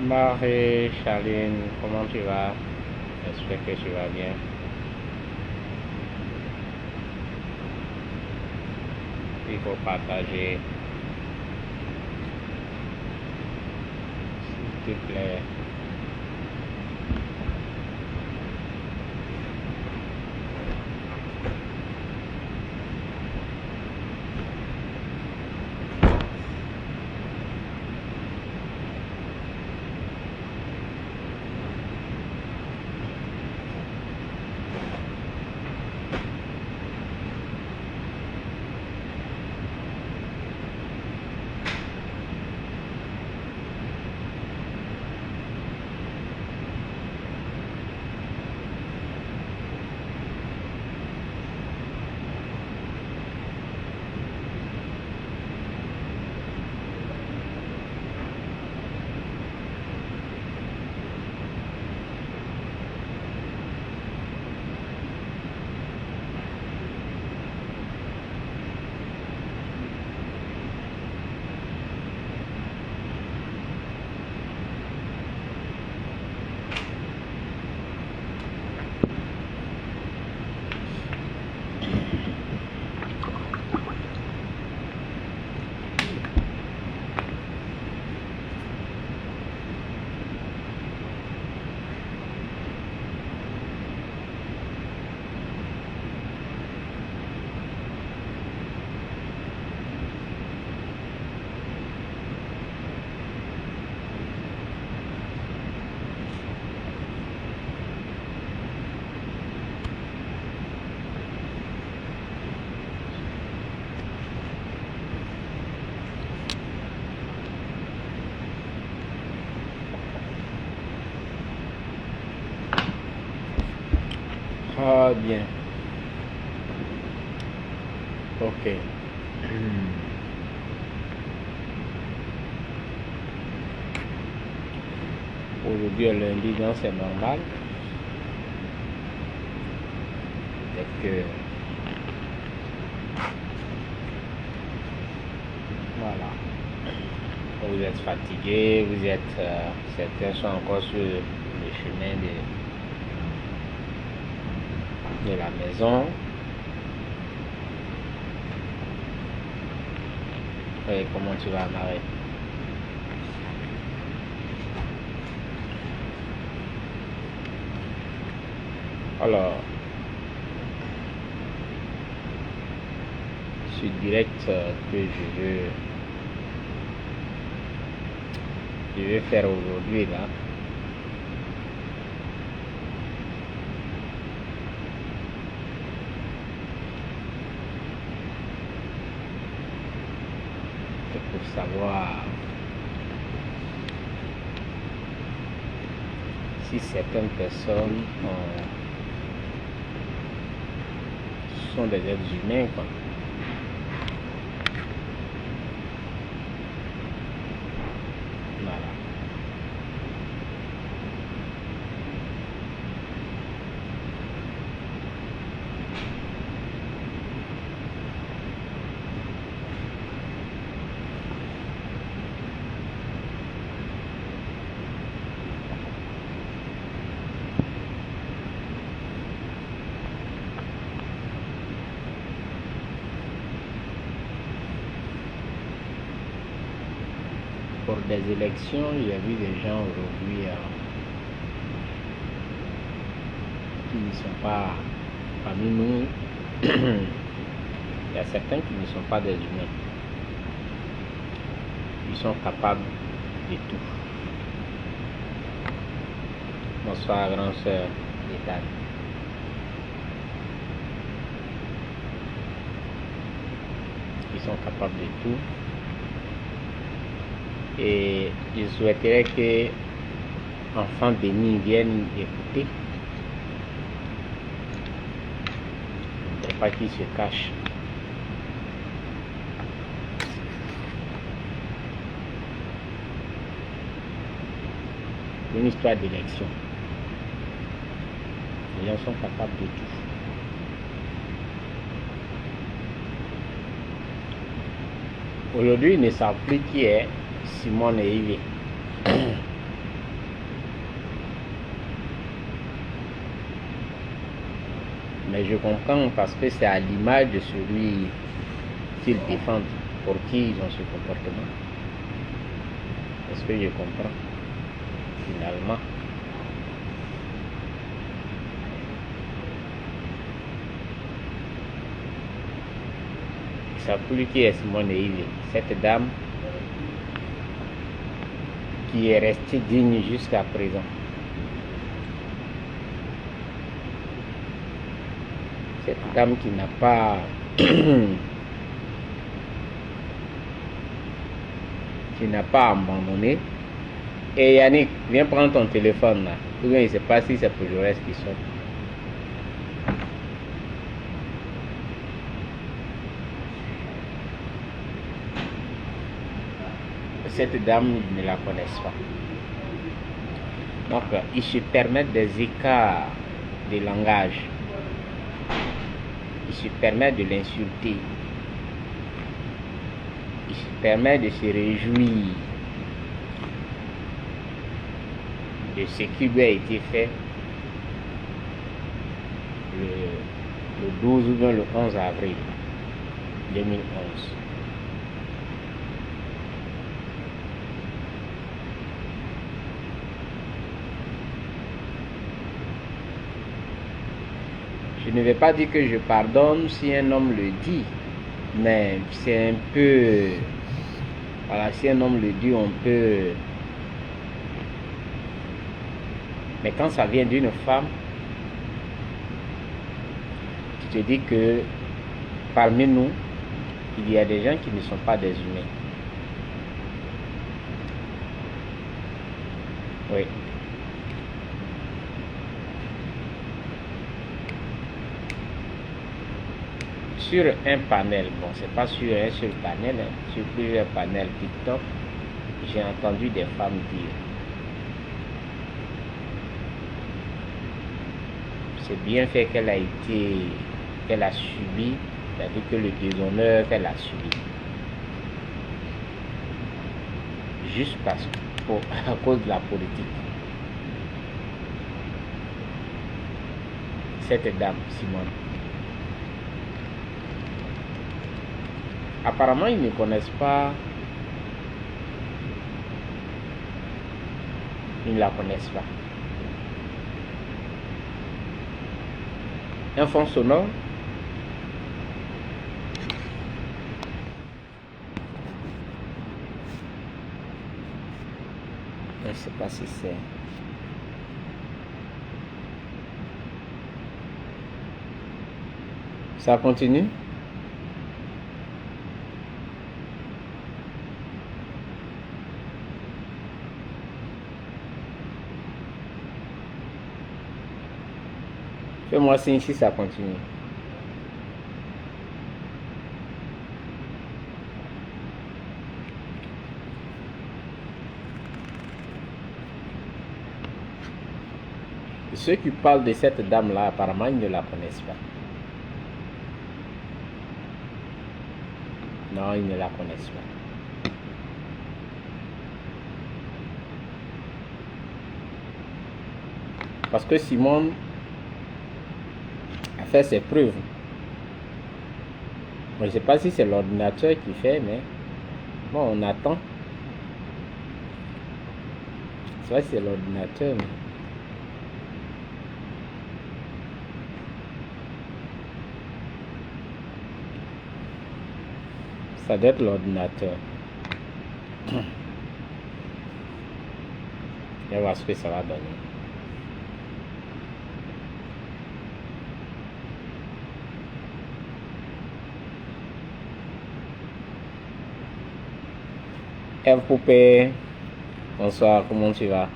Marie, Charline, comment tu vas? J'espère que tu vas bien. Il faut partager, s'il te plaît. Ah bien. Ok. Aujourd'hui est lundi, donc c'est normal. Peut-être que voilà. Vous êtes fatigué, vous êtes certains sont encore sur le chemin de la maison. Et comment tu vas, Marie? Alors, ce direct que je vais faire aujourd'hui là, c'est pour savoir si certaines personnes sont des êtres humains, quoi. Voilà. Pour des élections, il y a vu des gens aujourd'hui qui ne sont pas parmi nous. Il y a certains qui ne sont pas des humains. Ils sont capables de tout. Bonsoir, grande sœur d'État. Ils sont capables de tout. Et je souhaiterais que enfants bénis viennent écouter. Je ne sais pas qui se cache. Une histoire d'élection. Les gens sont capables de tout. Aujourd'hui, ils ne savent plus qui est Simone et Yves. Mais je comprends parce que c'est à l'image de celui qu'ils défendent, pour qui ils ont ce comportement. Est-ce que je comprends finalement? Ça plus qui est Simone Veil, cette dame qui est restée digne jusqu'à présent. Cette dame qui n'a pas qui n'a pas abandonné. Et Yannick, viens prendre ton téléphone là. Ou bien il ne sait pas si c'est pour le reste qui sonne. Cette dame, ils ne la connaissent pas. Donc, ils se permettent des écarts de langage. Ils se permettent de l'insulter. Ils se permettent de se réjouir de ce qui lui a été fait le 12 ou bien le 11 avril 2011. Je ne vais pas dire que je pardonne si un homme le dit, mais c'est un peu... Voilà, si un homme le dit, on peut... Mais quand ça vient d'une femme, tu te dis que parmi nous, il y a des gens qui ne sont pas des humains. Oui. Sur un panel, bon, c'est pas sur un seul panel, hein, sur plusieurs panels TikTok, j'ai entendu des femmes dire: c'est bien fait qu'elle a subi, c'est-à-dire que le déshonneur qu'elle a subi, juste parce que, à cause de la politique. Cette dame, Simone, apparemment ils ne connaissent pas, ils ne la connaissent pas. Un fond sonore. Je ne sais pas si c'est... Ça continue? Fais-moi signe si ça continue. Et ceux qui parlent de cette dame-là, apparemment, ils ne la connaissent pas. Non, ils ne la connaissent pas. Parce que Simone a fait ses preuves. Je ne sais pas si c'est l'ordinateur qui fait, mais bon, on attend. C'est vrai que c'est l'ordinateur, mais... ça doit être l'ordinateur. On va voir ce que ça va donner. Eve Poupée, bonsoir, comment tu vas?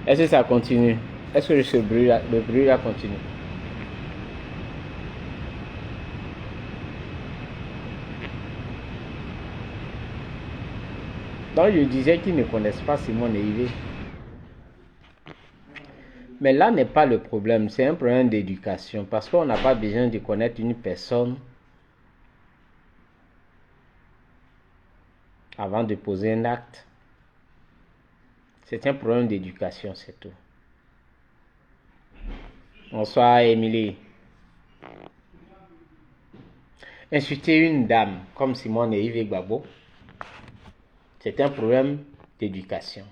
Est-ce que ça continue? Est-ce que le bruit là continue? Donc je disais qu'ils ne connaissent pas Simone Veil. Mais là n'est pas le problème, c'est un problème d'éducation. Parce qu'on n'a pas besoin de connaître une personne avant de poser un acte. C'est un problème d'éducation, c'est tout. Bonsoir, Émilie. Insulter une dame comme Simone et Yves Gbagbo, c'est un problème d'éducation.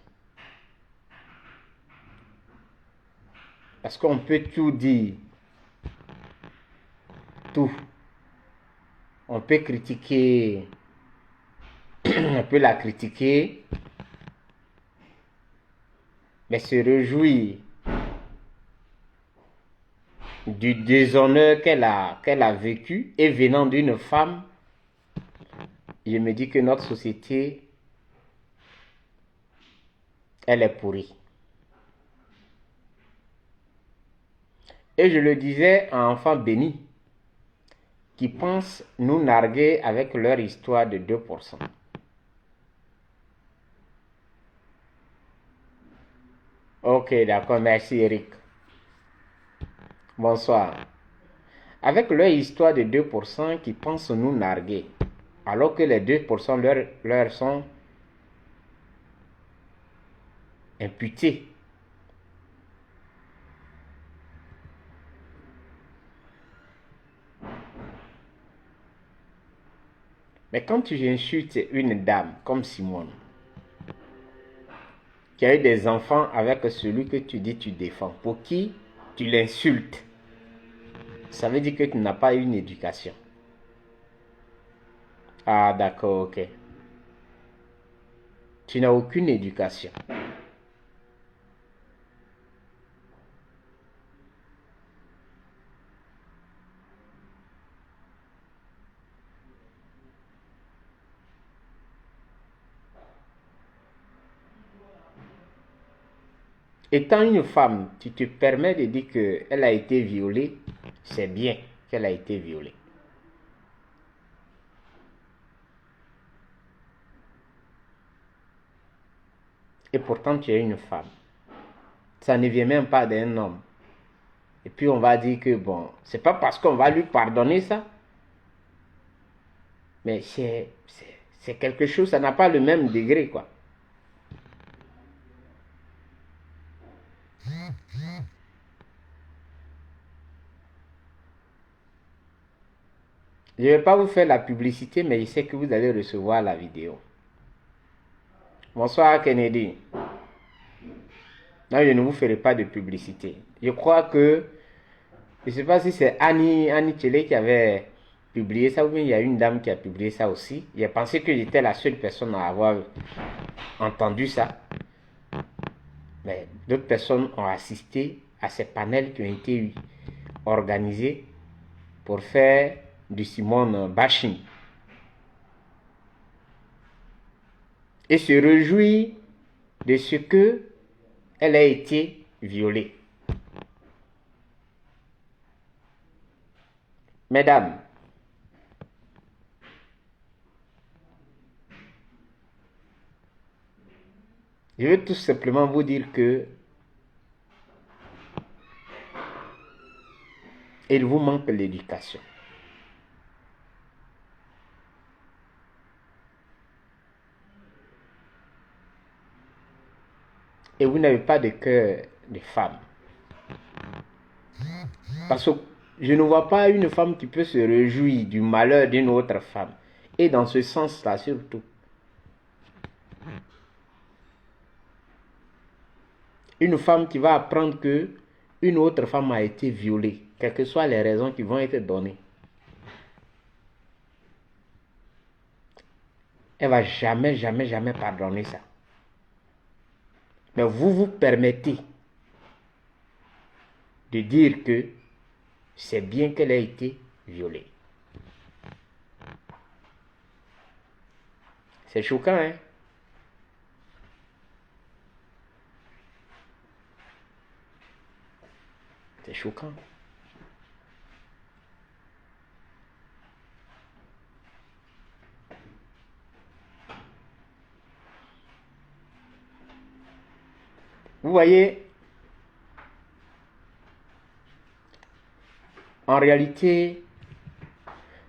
Parce qu'on peut tout dire, tout. On peut critiquer, on peut la critiquer, mais se réjouir du déshonneur qu'elle a vécu et venant d'une femme, je me dis que notre société, elle est pourrie. Et je le disais à enfants bénis qui pensent nous narguer avec leur histoire de 2%. Ok, d'accord, merci Eric. Bonsoir. Avec leur histoire de 2% qui pensent nous narguer, alors que les 2% leur sont imputés. Mais quand tu insultes une dame comme Simone, qui a eu des enfants avec celui que tu dis tu défends, pour qui tu l'insultes, ça veut dire que tu n'as pas eu une éducation. Ah d'accord, ok. Tu n'as aucune éducation. Étant une femme, tu te permets de dire qu'elle a été violée, c'est bien qu'elle a été violée. Et pourtant, tu es une femme. Ça ne vient même pas d'un homme. Et puis on va dire que bon, c'est pas parce qu'on va lui pardonner ça, mais c'est quelque chose, ça n'a pas le même degré, quoi. Je ne vais pas vous faire la publicité, mais je sais que vous allez recevoir la vidéo. Bonsoir Kennedy. Non, je ne vous ferai pas de publicité. Je crois que, je ne sais pas si c'est Annie Tchele qui avait publié ça, ou bien il y a une dame qui a publié ça aussi. J'ai pensé que j'étais la seule personne à avoir entendu ça. Mais d'autres personnes ont assisté à ces panels qui ont été organisés pour faire du Simone bashing. Et se réjouir de ce que elle a été violée. Mesdames, je veux tout simplement vous dire que il vous manque l'éducation. Et vous n'avez pas de cœur de femme. Parce que je ne vois pas une femme qui peut se réjouir du malheur d'une autre femme. Et dans ce sens-là surtout. Une femme qui va apprendre que une autre femme a été violée, quelles que soient les raisons qui vont être données. Elle va jamais, jamais, jamais pardonner ça. Mais vous vous permettez de dire que c'est bien qu'elle ait été violée. C'est choquant, hein? C'est choquant. Vous voyez, en réalité,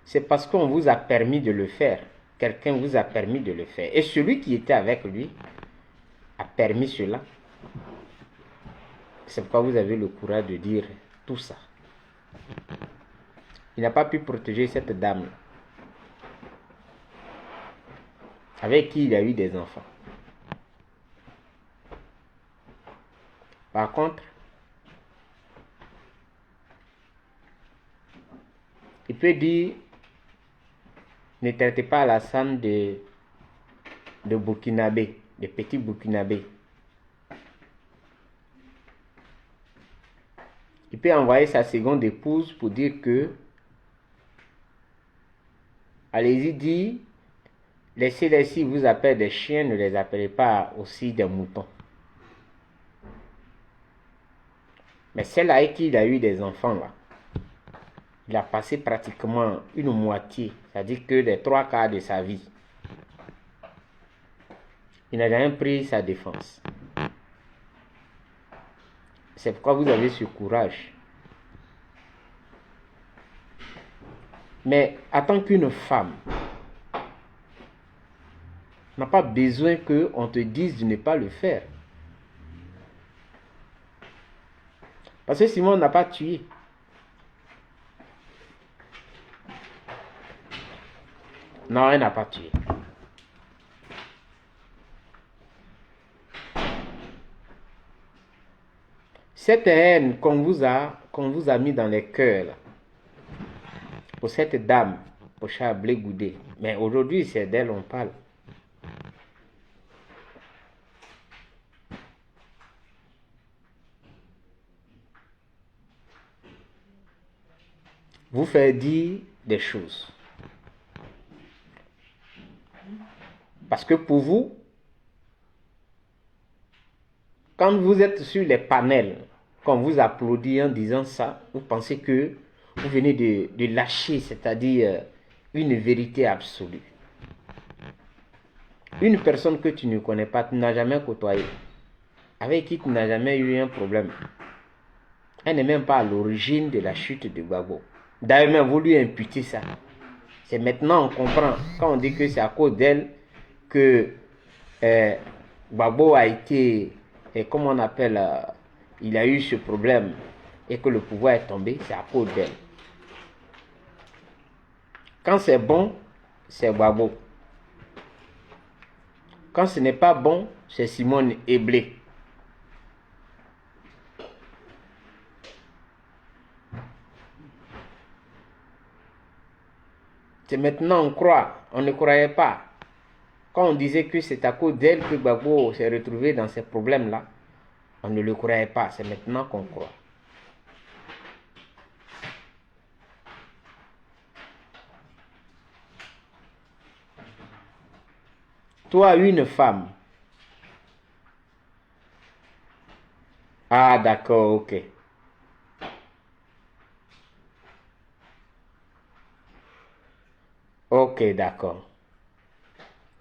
c'est parce qu'on vous a permis de le faire. Quelqu'un vous a permis de le faire. Et celui qui était avec lui a permis cela. C'est pourquoi vous avez le courage de dire tout ça. Il n'a pas pu protéger cette dame avec qui il a eu des enfants. Par contre, il peut dire, ne traitez pas Alassane de Burkinabé, de petit Burkinabé. Il peut envoyer sa seconde épouse pour dire que, allez-y dire, laissez-les, si vous appelez des chiens, ne les appelez pas aussi des moutons. Mais celle avec qui il a eu des enfants là, il a passé pratiquement une moitié, c'est-à-dire que les 3/4 de sa vie. Il n'a jamais pris sa défense. C'est pourquoi vous avez ce courage. Mais en tant qu'une femme, n'a pas besoin qu'on te dise de ne pas le faire. Parce que Simon n'a pas tué. Non, elle n'a pas tué. Cette haine qu'on vous a mis dans les cœurs, là, pour cette dame, pour Chablé Goudé, mais aujourd'hui c'est d'elle on parle. Vous faites dire des choses. Parce que pour vous, quand vous êtes sur les panels, quand vous applaudit en disant ça, vous pensez que vous venez de lâcher, c'est-à-dire une vérité absolue. Une personne que tu ne connais pas, tu n'as jamais côtoyé, avec qui tu n'as jamais eu un problème. Elle n'est même pas à l'origine de la chute de Gbagbo. D'ailleurs, même vous lui imputez ça. C'est maintenant on comprend, quand on dit que c'est à cause d'elle que Gbagbo a été, comment on appelle, il a eu ce problème et que le pouvoir est tombé, c'est à cause d'elle. Quand c'est bon, c'est Gbagbo. Quand ce n'est pas bon, c'est Simone Eblé. C'est maintenant on croit, on ne croyait pas. Quand on disait que c'est à cause d'elle que Gbagbo s'est retrouvé dans ces problèmes-là, on ne le croyait pas, c'est maintenant qu'on croit. Toi, une femme. Ah, d'accord, ok. Ok, d'accord.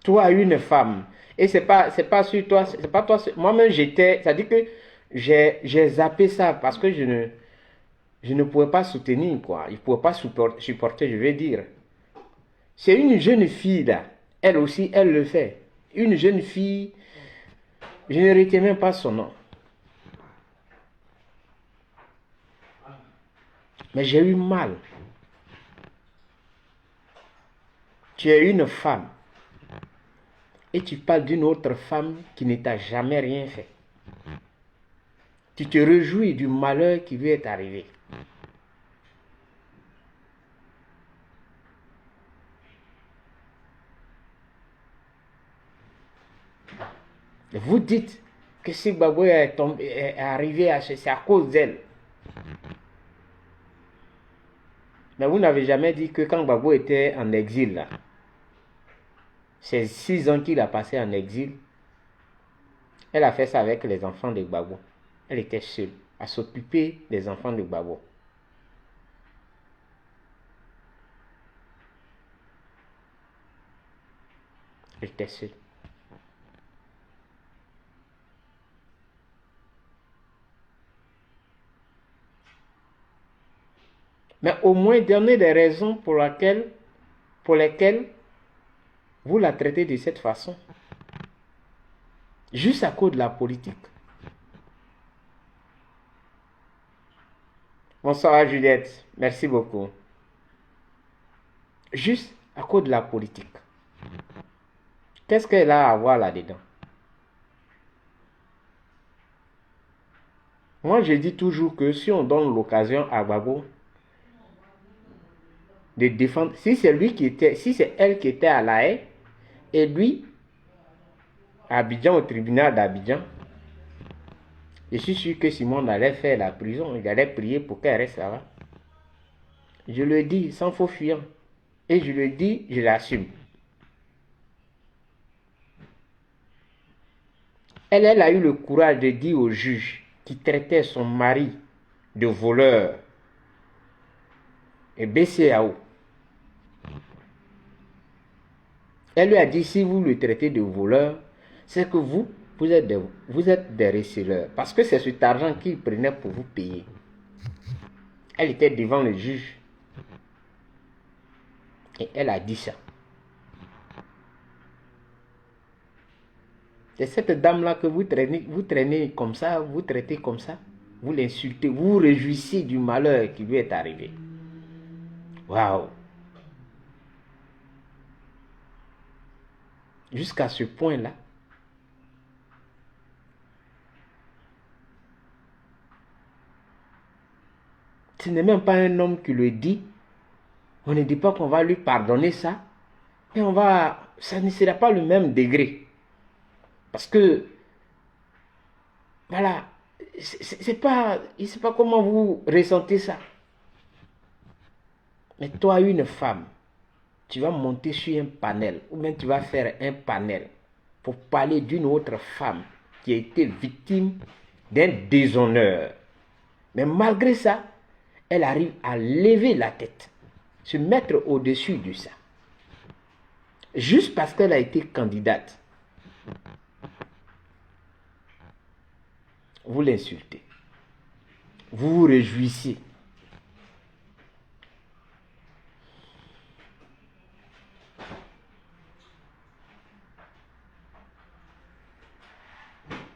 Toi, une femme. Et c'est pas sur toi, c'est pas toi. Moi-même, j'étais. Ça dit que j'ai zappé ça parce que je ne pouvais pas soutenir, quoi. Je ne pouvais pas supporter, je vais dire. C'est une jeune fille, là. Elle aussi, elle le fait. Une jeune fille, je ne retiens même pas son nom. Mais j'ai eu mal. Tu es une femme. Et tu parles d'une autre femme qui ne t'a jamais rien fait. Tu te réjouis du malheur qui lui est arrivé. Vous dites que si Gbagbo est arrivé à c'est à cause d'elle. Mais vous n'avez jamais dit que quand Gbagbo était en exil, là, c'est 6 ans qu'il a passé en exil, elle a fait ça avec les enfants de Gbagbo. Elle était seule à s'occuper des enfants de Gbagbo. Elle était seule. Mais au moins donnez des raisons pour lesquelles vous la traitez de cette façon. Juste à cause de la politique. Bonsoir Juliette, merci beaucoup. Juste à cause de la politique. Qu'est-ce qu'elle a à voir là-dedans? Moi, je dis toujours que si on donne l'occasion à Gbagbo de défendre, si c'est elle qui était à La Haye, et lui, à Abidjan, au tribunal d'Abidjan, je suis sûr que Simon allait faire la prison, il allait prier pour qu'elle reste là-bas. Je le dis sans faux fuyant. Et je le dis, je l'assume. Elle a eu le courage de dire au juge qui traitait son mari de voleur et BCAO. Elle lui a dit, si vous le traitez de voleur, c'est que vous êtes des receleurs. Parce que c'est cet argent qu'il prenait pour vous payer. Elle était devant le juge. Et elle a dit ça. C'est cette dame-là que vous traînez comme ça, vous traitez comme ça, vous l'insultez, vous vous réjouissez du malheur qui lui est arrivé. Waouh! Jusqu'à ce point-là, ce n'est même pas un homme qui le dit. On ne dit pas qu'on va lui pardonner ça. Et ça ne sera pas le même degré. Parce que, voilà, c'est pas, je ne sais pas comment vous ressentez ça. Mais toi, une femme, tu vas monter sur un panel, ou bien tu vas faire un panel pour parler d'une autre femme qui a été victime d'un déshonneur. Mais malgré ça, elle arrive à lever la tête, se mettre au-dessus de ça. Juste parce qu'elle a été candidate. Vous l'insultez. Vous vous réjouissez.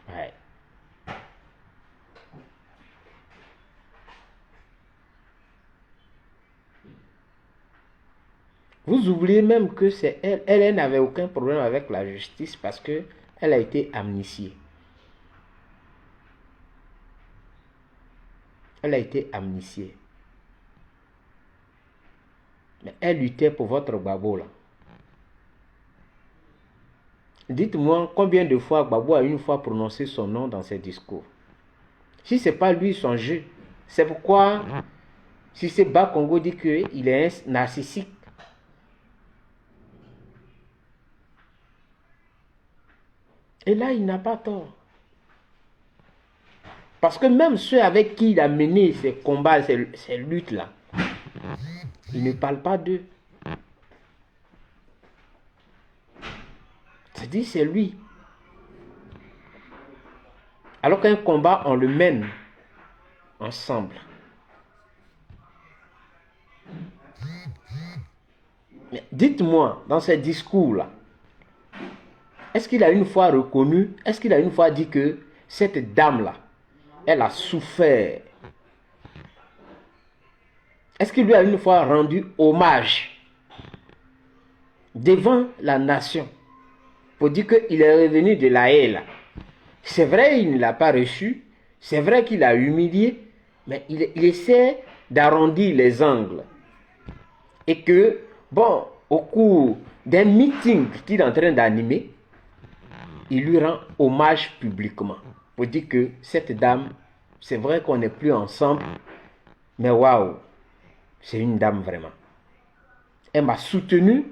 Ouais. Vous oubliez même que c'est elle. Elle n'avait aucun problème avec la justice parce que elle a été amnistiée. Elle a été amnistiée. Mais elle luttait pour votre Gbagbo là. Dites-moi combien de fois Gbagbo a une fois prononcé son nom dans ses discours. Si ce n'est pas lui son jeu, c'est pourquoi si c'est Bas Congo dit qu'il est un narcissique. Et là, il n'a pas tort. Parce que même ceux avec qui il a mené ces combats, ces luttes-là, il ne parle pas d'eux. C'est-à-dire, c'est lui. Alors qu'un combat, on le mène ensemble. Mais dites-moi, dans ces discours-là, est-ce qu'il a une fois reconnu, est-ce qu'il a une fois dit que cette dame-là, elle a souffert? Est-ce qu'il lui a une fois rendu hommage devant la nation pour dire qu'il est revenu de La Haye là? C'est vrai, il ne l'a pas reçu, c'est vrai qu'il a humilié, mais il essaie d'arrondir les angles. Et que, bon, au cours d'un meeting qu'il est en train d'animer, il lui rend hommage publiquement pour dire que cette dame, c'est vrai qu'on n'est plus ensemble, mais waouh, c'est une dame vraiment. Elle m'a soutenu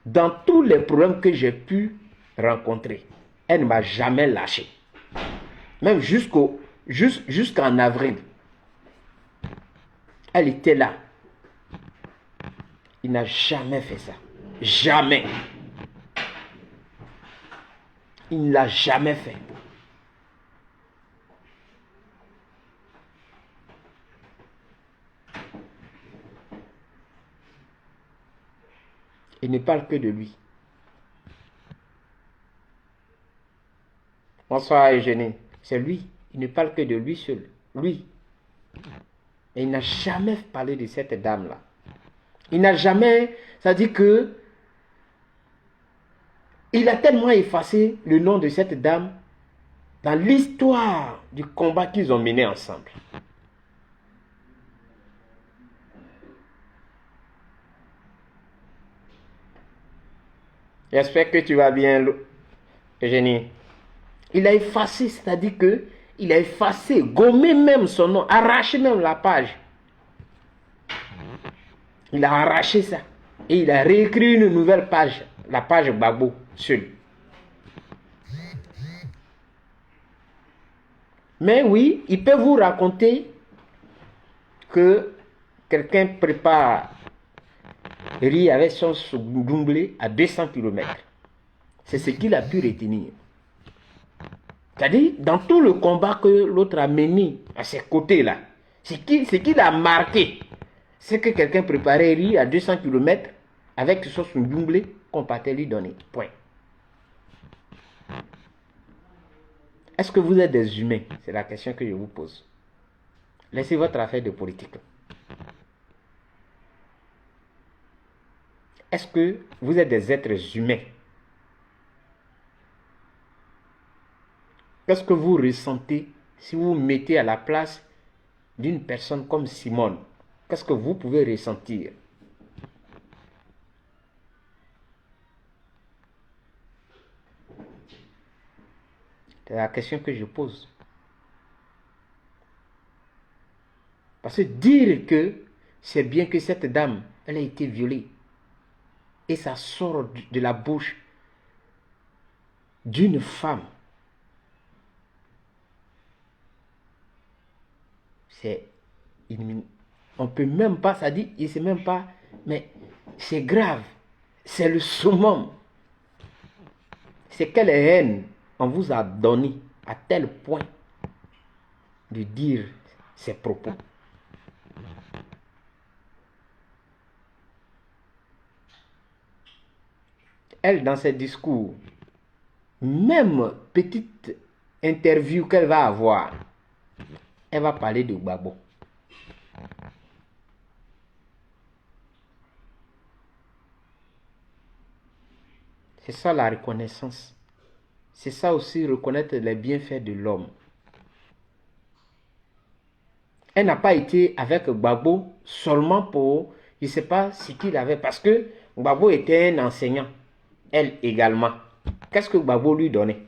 dans tous les problèmes que j'ai pu rencontrer. Elle ne m'a jamais lâché. Même jusqu'en avril. Elle était là. Il n'a jamais fait ça. Jamais. Il ne l'a jamais fait. Il ne parle que de lui. Bonsoir Eugénie. C'est lui. Il ne parle que de lui seul. Lui. Et il n'a jamais parlé de cette dame-là. Il n'a jamais... C'est-à-dire que il a tellement effacé le nom de cette dame dans l'histoire du combat qu'ils ont mené ensemble. J'espère que tu vas bien, Eugénie. Il a effacé, c'est-à-dire que il a effacé, gommé même son nom, arraché même la page. Il a arraché ça. Et il a réécrit une nouvelle page, la page Gbagbo, seul. Mais oui, il peut vous raconter que quelqu'un prépare riz avec son doublé à 200 km. C'est ce qu'il a pu retenir. C'est-à-dire, dans tout le combat que l'autre a mené à ses côtés-là, ce qu'il a marqué, c'est que quelqu'un préparait riz à 200 km avec son doublé qu'on partait lui donner. Point. Est-ce que vous êtes des humains? C'est la question que je vous pose. Laissez votre affaire de politique. Est-ce que vous êtes des êtres humains? Qu'est-ce que vous ressentez si vous vous mettez à la place d'une personne comme Simone? Qu'est-ce que vous pouvez ressentir? C'est la question que je pose. Parce que dire que c'est bien que cette dame, elle a été violée, et ça sort de la bouche d'une femme, c'est... On peut même pas, ça dit, il sait même pas, mais c'est grave, c'est le summum. C'est quelle haine on vous a donné à tel point de dire ces propos. Elle, dans ses discours, même petite interview qu'elle va avoir, elle va parler de Gbagbo. C'est ça la reconnaissance. C'est ça aussi reconnaître les bienfaits de l'homme. Elle n'a pas été avec Gbagbo seulement pour, je ne sais pas ce qu'il avait, parce que Gbagbo était un enseignant, elle également. Qu'est-ce que Gbagbo lui donnait?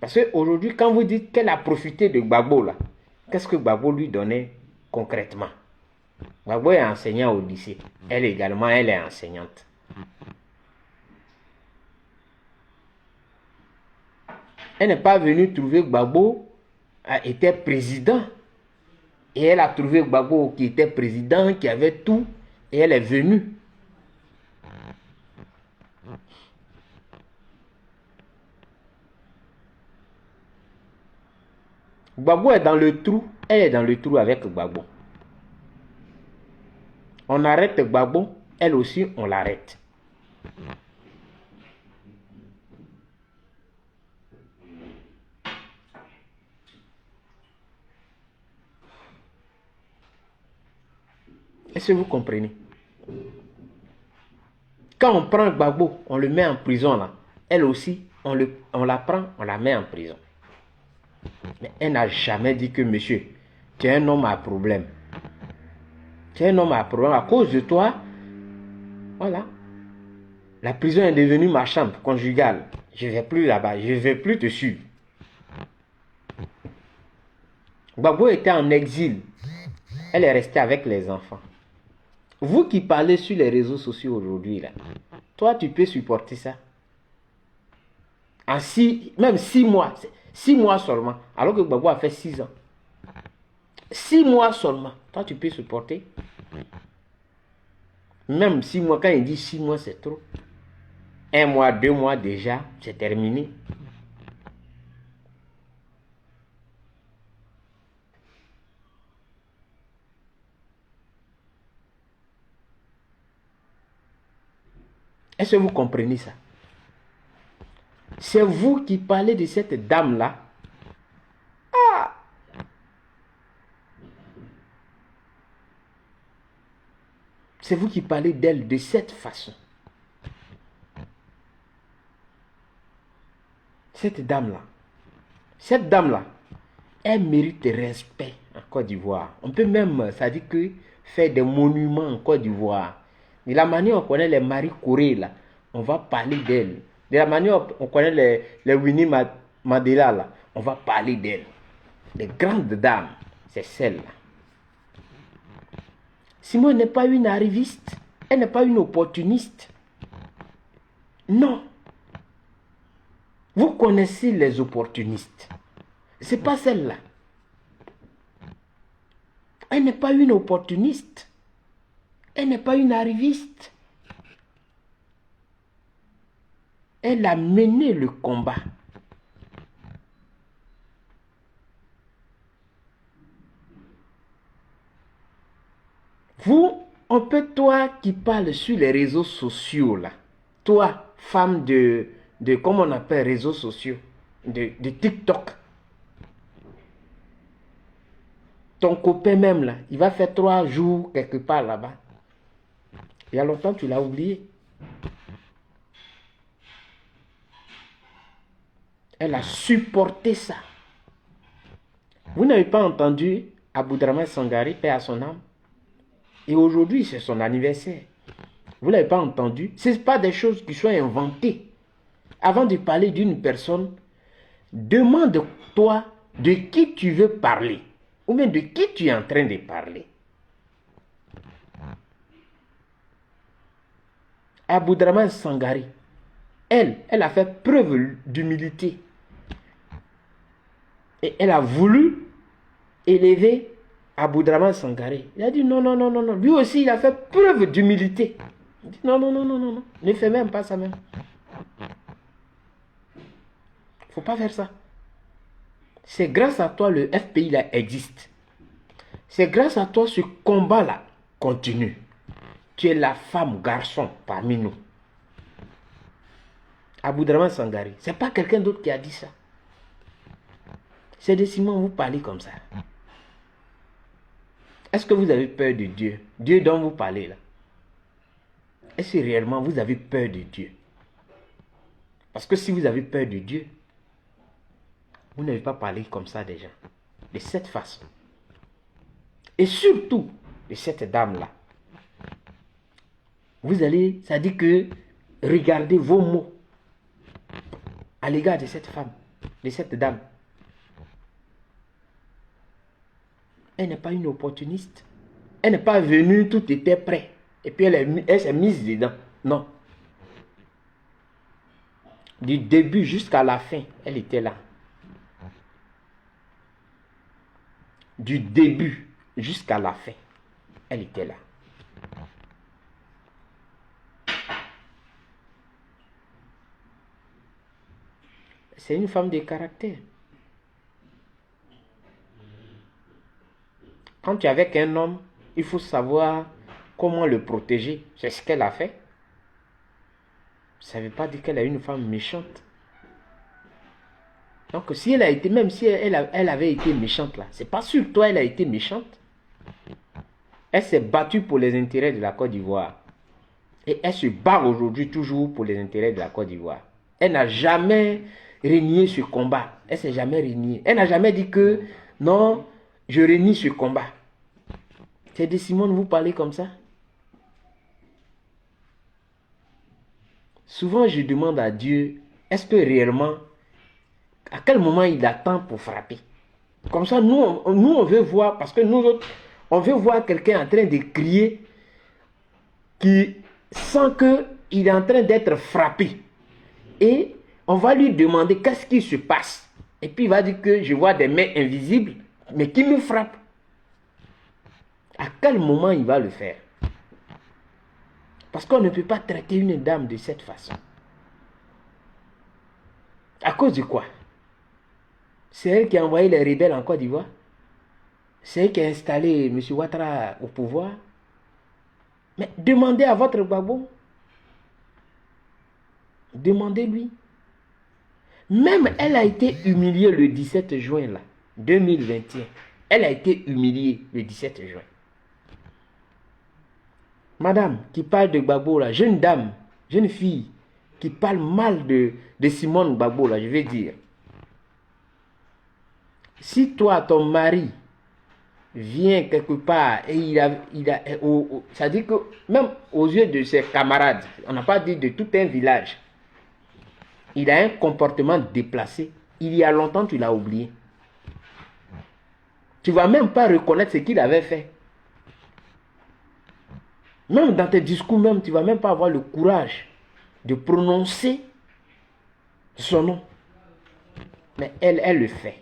Parce qu'aujourd'hui, quand vous dites qu'elle a profité de Gbagbo, là, qu'est-ce que Gbagbo lui donnait concrètement? Gbagbo est enseignant au lycée. Elle également, elle est enseignante. Elle n'est pas venue trouver Gbagbo était président. Et elle a trouvé Gbagbo qui était président, qui avait tout. Et elle est venue. Gbagbo est dans le trou. Elle est dans le trou avec Gbagbo. On arrête Gbagbo. Elle aussi, on l'arrête. Est-ce que vous comprenez? Quand on prend Gbagbo, on le met en prison là. Elle aussi, on la prend, on la met en prison. Mais elle n'a jamais dit que monsieur, tu es un homme à problème. Tu es un homme à problème. À cause de toi, voilà. La prison est devenue ma chambre conjugale. Je ne vais plus là-bas. Je ne vais plus te suivre. Gbagbo était en exil. Elle est restée avec les enfants. Vous qui parlez sur les réseaux sociaux aujourd'hui, là, toi, tu peux supporter ça. En même 6 mois. 6 mois seulement. Alors que Gbagbo a fait 6 ans. 6 mois seulement. Toi, tu peux supporter. Même 6 mois, quand il dit 6 mois, c'est trop. 1 mois, 2 mois déjà, c'est terminé. Est-ce que vous comprenez ça? C'est vous qui parlez de cette dame-là. Ah! C'est vous qui parlez d'elle de cette façon. Cette dame-là, elle mérite respect en Côte d'Ivoire. On peut même, ça dit que, faire des monuments en Côte d'Ivoire. De la manière on connaît les Marie Corée, là, on va parler d'elle. De la manière on connaît les Winnie Mandela, là, on va parler d'elle. Les grandes dames, c'est celle-là. Simone n'est pas une arriviste. Elle n'est pas une opportuniste. Non. Vous connaissez les opportunistes. Ce n'est pas celle-là. Elle n'est pas une opportuniste. Elle n'est pas une arriviste. Elle a mené le combat. Vous, on peut, toi qui parles sur les réseaux sociaux, là, toi, femme de comment on appelle réseaux sociaux, de TikTok, ton copain même, là, il va faire 3 jours quelque part là-bas. Il y a longtemps, tu l'as oublié. Elle a supporté ça. Vous n'avez pas entendu Aboudraman Sangari, paix à son âme? Et aujourd'hui, c'est son anniversaire. Vous n'avez pas entendu? Ce n'est pas des choses qui sont inventées. Avant de parler d'une personne, demande-toi de qui tu veux parler. Ou bien de qui tu es en train de parler. Aboudraman Sangari, elle a fait preuve d'humilité. Et elle a voulu élever Aboudraman Sangari. Il a dit non. Lui aussi, il a fait preuve d'humilité. Il dit non. Ne fais même pas ça même. Il ne faut pas faire ça. C'est grâce à toi le FPI là existe. C'est grâce à toi ce combat là continue. Tu es la femme garçon parmi nous. Aboudraman Sangari, c'est pas quelqu'un d'autre qui a dit ça. C'est de Simon, vous parlez comme ça. Est-ce que vous avez peur de Dieu? Dieu dont vous parlez là. Est-ce que réellement vous avez peur de Dieu? Parce que si vous avez peur de Dieu, vous n'avez pas parlé comme ça des gens. De cette façon. Et surtout, de cette dame-là. Vous allez, ça dit que, regardez vos mots à l'égard de cette femme, de cette dame. Elle n'est pas une opportuniste. Elle n'est pas venue, tout était prêt. Et puis elle s'est mise dedans. Non. Du début jusqu'à la fin, elle était là. Du début jusqu'à la fin, elle était là. C'est une femme de caractère. Quand tu es avec un homme, il faut savoir comment le protéger. C'est ce qu'elle a fait. Ça ne veut pas dire qu'elle est une femme méchante. Donc si elle a été, même si elle avait été méchante là, c'est pas sur toi elle a été méchante. Elle s'est battue pour les intérêts de la Côte d'Ivoire. Et elle se bat aujourd'hui toujours pour les intérêts de la Côte d'Ivoire. Elle n'a jamais renié ce combat. Elle ne s'est jamais reniée. Elle n'a jamais dit que non, je renie ce combat. C'est de Simone, vous parlez comme ça? Souvent, je demande à Dieu, est-ce que réellement, à quel moment il attend pour frapper? Comme ça, nous on veut voir, parce que nous autres, on veut voir quelqu'un en train de crier, qui sent qu'il est en train d'être frappé. Et on va lui demander qu'est-ce qui se passe. Et puis il va dire que je vois des mains invisibles, mais qui me frappent. À quel moment il va le faire? Parce qu'on ne peut pas traiter une dame de cette façon. À cause de quoi? C'est elle qui a envoyé les rebelles en Côte d'Ivoire. C'est elle qui a installé M. Ouattara au pouvoir. Mais demandez à votre Gbagbo. Demandez-lui. Même elle a été humiliée le 17 juin là, 2021. Elle a été humiliée le 17 juin. Madame qui parle de Gbagbo, là, jeune dame, jeune fille, qui parle mal de Simone Gbagbo, là, je vais dire. Si toi, ton mari, vient quelque part et ça dit que même aux yeux de ses camarades, on n'a pas dit de tout un village, il a un comportement déplacé, il y a longtemps tu l'as oublié. Tu ne vas même pas reconnaître ce qu'il avait fait. Même dans tes discours, même, tu ne vas même pas avoir le courage de prononcer son nom. Mais elle le fait.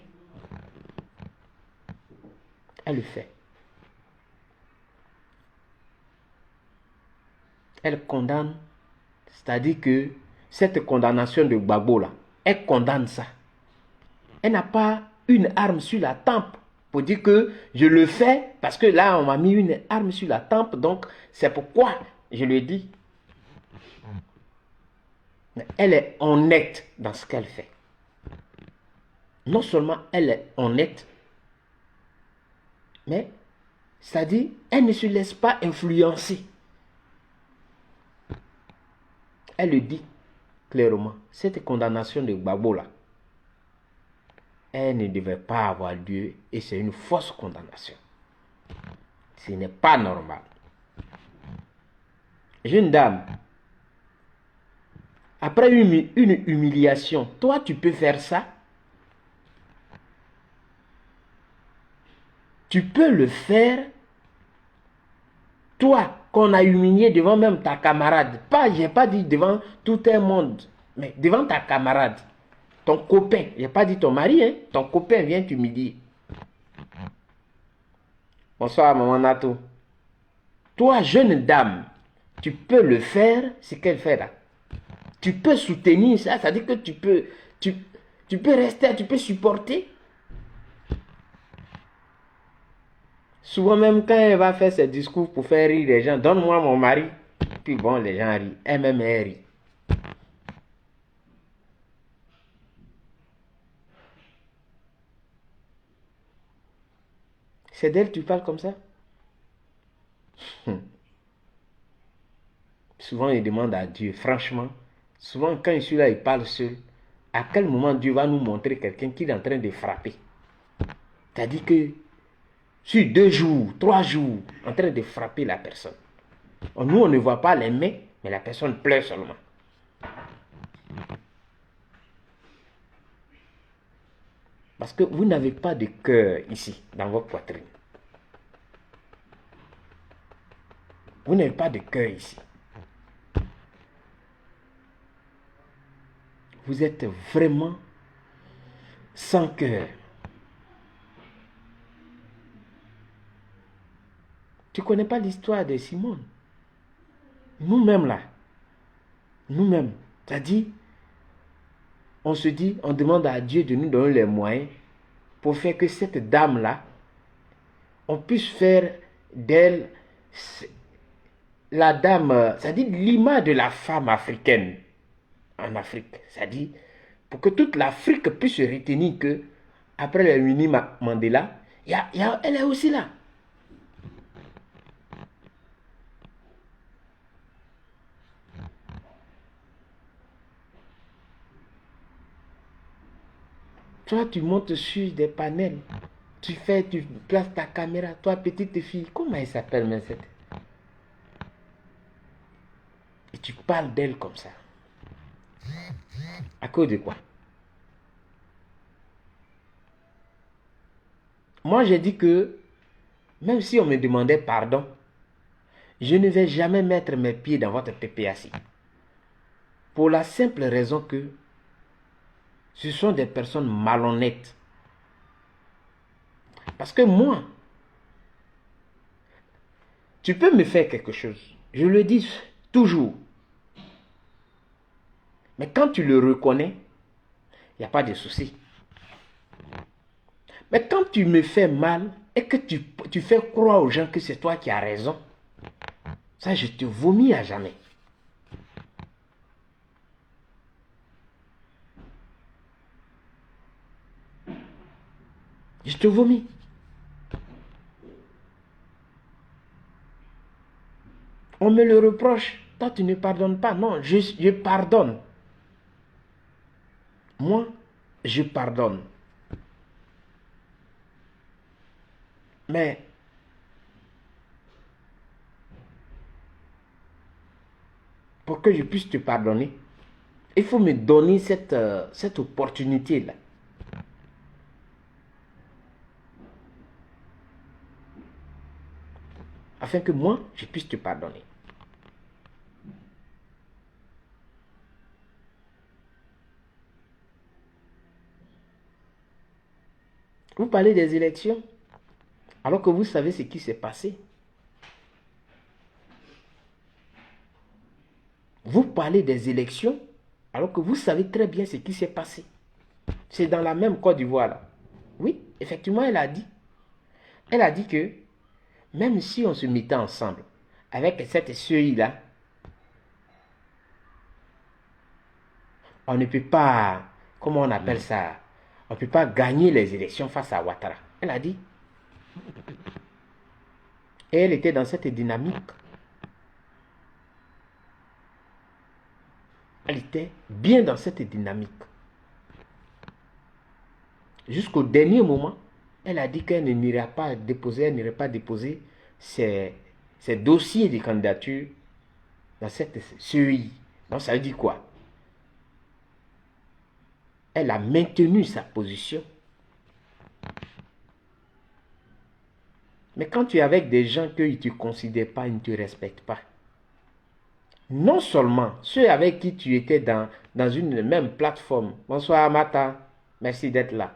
Elle le fait. Elle condamne, c'est-à-dire que cette condamnation de Gbagbo là, elle condamne ça. Elle n'a pas une arme sur la tempe pour dire que je le fais parce que là on m'a mis une arme sur la tempe, donc c'est pourquoi je le dis. Mais elle est honnête dans ce qu'elle fait. Non seulement elle est honnête, mais c'est-à-dire elle ne se laisse pas influencer. Elle le dit clairement, cette condamnation de Gbagbo là, elle ne devait pas avoir lieu et c'est une fausse condamnation. Ce n'est pas normal. Jeune dame, après une humiliation, toi tu peux faire ça? Tu peux le faire? Toi, qu'on a humilié devant même ta camarade. Pas, j'ai pas dit devant tout un monde, mais devant ta camarade, ton copain. J'ai pas dit ton mari, hein? Ton copain vient t'humilier. Bonsoir, maman Nato. Toi, jeune dame, tu peux le faire, ce qu'elle fait là. Tu peux soutenir ça, ça dit que tu peux rester, tu peux supporter. Souvent même quand elle va faire ses discours pour faire rire les gens, donne-moi mon mari. Puis bon, les gens rient. Elle-même, elle rit. C'est d'elle que tu parles comme ça? Souvent, il demande à Dieu, franchement. Souvent, quand je suis là, il parle seul. À quel moment Dieu va nous montrer quelqu'un qui est en train de frapper? C'est-à-dire que sur 2 jours, 3 jours, en train de frapper la personne. Nous, on ne voit pas les mains, mais la personne pleure seulement. Parce que vous n'avez pas de cœur ici, dans votre poitrine. Vous n'avez pas de cœur ici. Vous êtes vraiment sans cœur. Tu ne connais pas l'histoire de Simone. Nous-mêmes là, nous-mêmes, c'est-à-dire, on se dit, on demande à Dieu de nous donner les moyens pour faire que cette dame-là, on puisse faire d'elle la dame, c'est-à-dire l'image de la femme africaine en Afrique. C'est-à-dire, pour que toute l'Afrique puisse se retenir que, après le Winnie Mandela, elle est aussi là. Toi, tu montes sur des panels. Tu places ta caméra. Toi, petite fille, comment elle s'appelle, mais cette? Et tu parles d'elle comme ça. À cause de quoi? Moi, j'ai dit que, même si on me demandait pardon, je ne vais jamais mettre mes pieds dans votre PPAC. Pour la simple raison que ce sont des personnes malhonnêtes. Parce que moi, tu peux me faire quelque chose. Je le dis toujours. Mais quand tu le reconnais, il n'y a pas de souci. Mais quand tu me fais mal et que tu fais croire aux gens que c'est toi qui as raison, ça, je te vomis à jamais. Je te vomis. On me le reproche. Toi, tu ne pardonnes pas. Non, je pardonne. Moi, je pardonne. Mais pour que je puisse te pardonner, il faut me donner cette opportunité-là. Afin que moi, je puisse te pardonner. Vous parlez des élections, alors que vous savez ce qui s'est passé. Vous parlez des élections, alors que vous savez très bien ce qui s'est passé. C'est dans la même Côte d'Ivoire là. Oui, effectivement, elle a dit. Elle a dit que même si on se mettait ensemble avec cette CEI-là, on ne peut pas, comment on appelle ça, on ne peut pas gagner les élections face à Ouattara. Elle a dit. Et elle était dans cette dynamique. Elle était bien dans cette dynamique. Jusqu'au dernier moment, elle a dit qu'elle n'irait pas déposer ses dossiers de candidature dans cette CEI. Donc ça veut dire quoi? Elle a maintenu sa position. Mais quand tu es avec des gens qu'ils ne te considèrent pas, ils ne te respectent pas, non seulement ceux avec qui tu étais dans une même plateforme, bonsoir Amata, merci d'être là,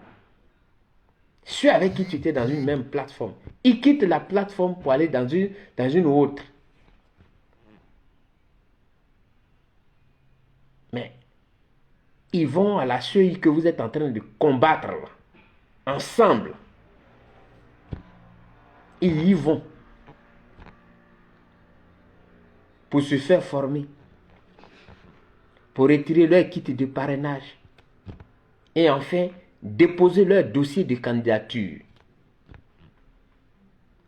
ceux avec qui tu étais dans une même plateforme, ils quittent la plateforme pour aller dans une autre. Mais ils vont à la CEI que vous êtes en train de combattre là, ensemble. Ils y vont pour se faire former, pour retirer leur kit de parrainage et enfin déposer leur dossier de candidature.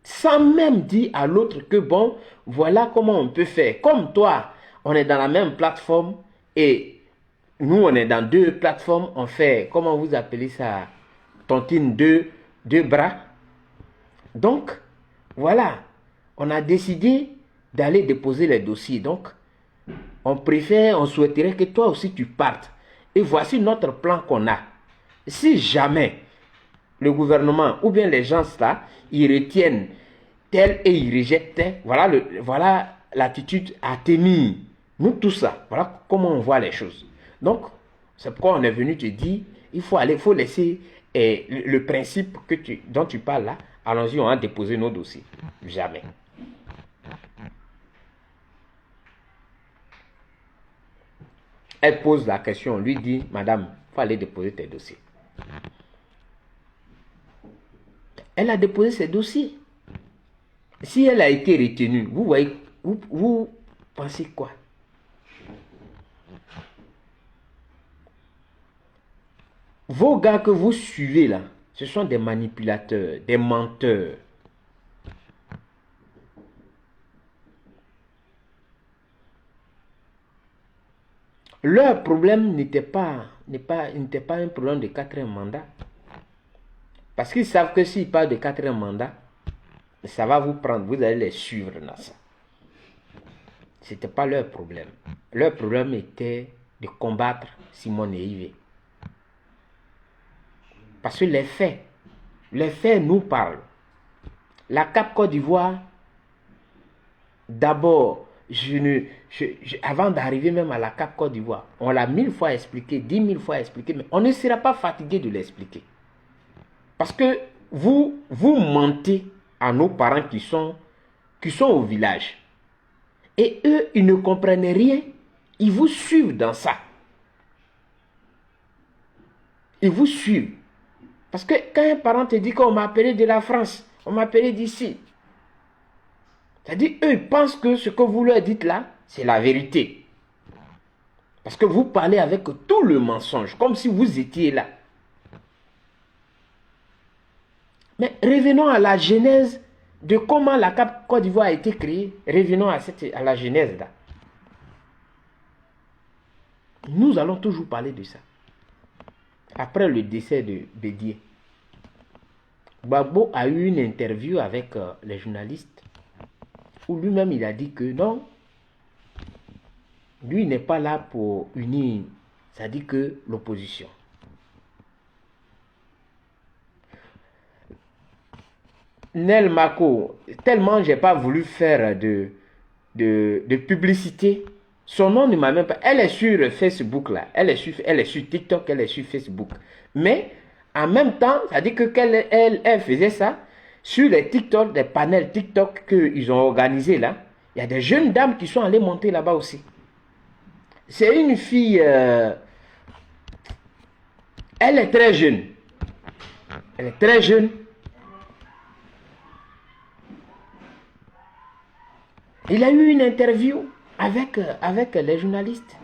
Sans même dire à l'autre que bon, voilà comment on peut faire. Comme toi, on est dans la même plateforme et nous, on est dans deux plateformes. On fait, comment vous appelez ça, tontine, deux bras. Donc, voilà, on a décidé d'aller déposer les dossiers. Donc, on souhaiterait que toi aussi tu partes. Et voici notre plan qu'on a. Si jamais le gouvernement ou bien les gens là, ils retiennent tel et ils rejettent tel, voilà l'attitude à tenir. Nous tous ça, voilà comment on voit les choses. Donc, c'est pourquoi on est venu te dire, il faut laisser le principe dont tu parles là, allons-y, on va déposer nos dossiers. Jamais. Elle pose la question, on lui dit, madame, il faut aller déposer tes dossiers. Elle a déposé ses dossiers. Si elle a été retenue, vous voyez, vous pensez quoi? Vos gars que vous suivez là, ce sont des manipulateurs, des menteurs. Leur problème n'était pas un problème de quatrième mandat. Parce qu'ils savent que s'ils parlent de quatrième mandat, ça va vous prendre, vous allez les suivre dans ça. Ce n'était pas leur problème. Leur problème était de combattre Simone et Yves. Parce que les faits nous parlent. La CAP Côte d'Ivoire, d'abord, avant d'arriver même à la CAP Côte d'Ivoire, on l'a 1000 fois expliqué, 10 000 fois expliqué, mais on ne sera pas fatigué de l'expliquer. Parce que vous mentez à nos parents qui sont au village. Et eux, ils ne comprennent rien. Ils vous suivent dans ça. Ils vous suivent. Parce que quand un parent te dit qu'on m'a appelé de la France, on m'a appelé d'ici, c'est-à-dire, eux, ils pensent que ce que vous leur dites là, c'est la vérité. Parce que vous parlez avec tout le mensonge, comme si vous étiez là. Mais revenons à la genèse de comment la CAP Côte d'Ivoire a été créée. Revenons à la genèse là. Nous allons toujours parler de ça. Après le décès de Bédié, Gbagbo a eu une interview avec les journalistes où lui-même il a dit que non, lui n'est pas là pour unir, c'est-à-dire que l'opposition. Nel Mako, tellement j'ai pas voulu faire de publicité, son nom ne m'a même pas... Elle est sur Facebook là, elle est sur TikTok, elle est sur Facebook. Mais en même temps, ça dit que elle faisait ça sur les TikTok, des panels TikTok qu'ils ont organisés là. Il y a des jeunes dames qui sont allées monter là-bas aussi. C'est une fille, elle est très jeune. Elle est très jeune. Il a eu une interview avec les journalistes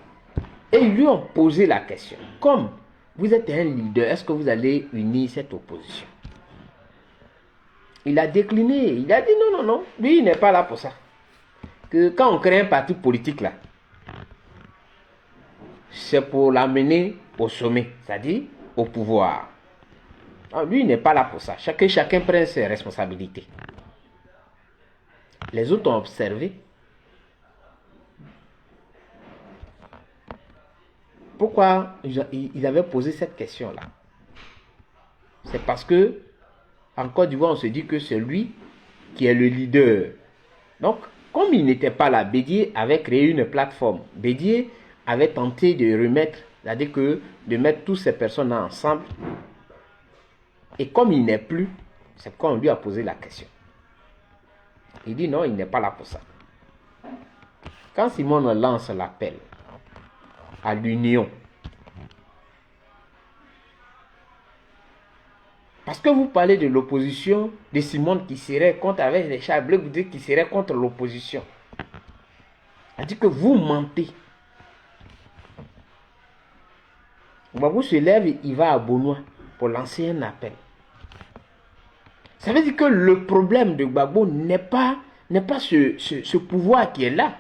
et ils lui ont posé la question. Comme vous êtes un leader, est-ce que vous allez unir cette opposition? Il a décliné, il a dit non, non, non, lui il n'est pas là pour ça. Que quand on crée un parti politique là, c'est pour l'amener au sommet, c'est-à-dire au pouvoir. Non, lui il n'est pas là pour ça. Chacun prend ses responsabilités. Les autres ont observé. Pourquoi ils avaient posé cette question-là? C'est parce que, en Côte d'Ivoire, on se dit que c'est lui qui est le leader. Donc, comme il n'était pas là, Bédié avait créé une plateforme. Bédié avait tenté de remettre, c'est-à-dire que de mettre toutes ces personnes ensemble. Et comme il n'est plus, c'est pourquoi on lui a posé la question. Il dit non, il n'est pas là pour ça. Quand Simone lance l'appel à l'union, parce que vous parlez de l'opposition de Simone qui serait contre, avec les Charles Blé Goudé qui serait contre l'opposition. C'est-à-dire que vous mentez. Gbagbo se lève et il va à Bonois pour lancer un appel. Ça veut dire que le problème de Gbagbo n'est pas ce pouvoir qui est là.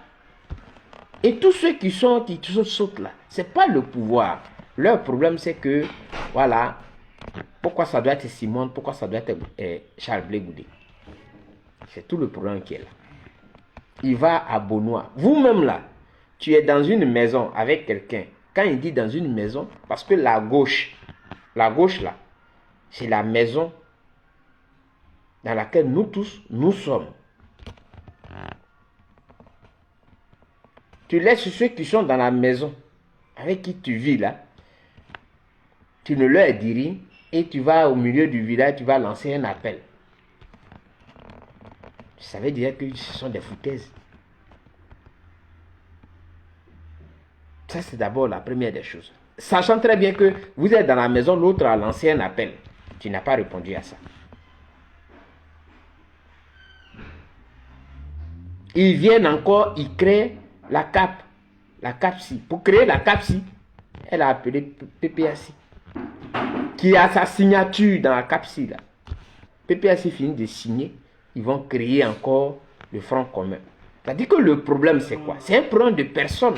Et tous ceux qui sautent là, ce n'est pas le pouvoir. Leur problème, c'est que, voilà, pourquoi ça doit être Simone, pourquoi ça doit être Charles Blé Goudé. C'est tout le problème qui est là. Il va à Bonois. Vous-même là, tu es dans une maison avec quelqu'un. Quand il dit dans une maison, parce que la gauche là, c'est la maison dans laquelle nous tous, nous sommes. Tu laisses ceux qui sont dans la maison, avec qui tu vis là, tu ne leur dis rien, et tu vas au milieu du village, tu vas lancer un appel. Ça veut dire que ce sont des foutaises. Ça, c'est d'abord la première des choses. Sachant très bien que vous êtes dans la maison, l'autre a lancé un appel. Tu n'as pas répondu à ça. Ils viennent encore, ils créent la CAP. La CAPSI. Pour créer la CAPSI, elle a appelé PPACI. Qui a sa signature dans la CAPSI là. PPACI finit de signer, ils vont créer encore le Front commun. C'est-à-dire que le problème c'est quoi? C'est un problème de personne.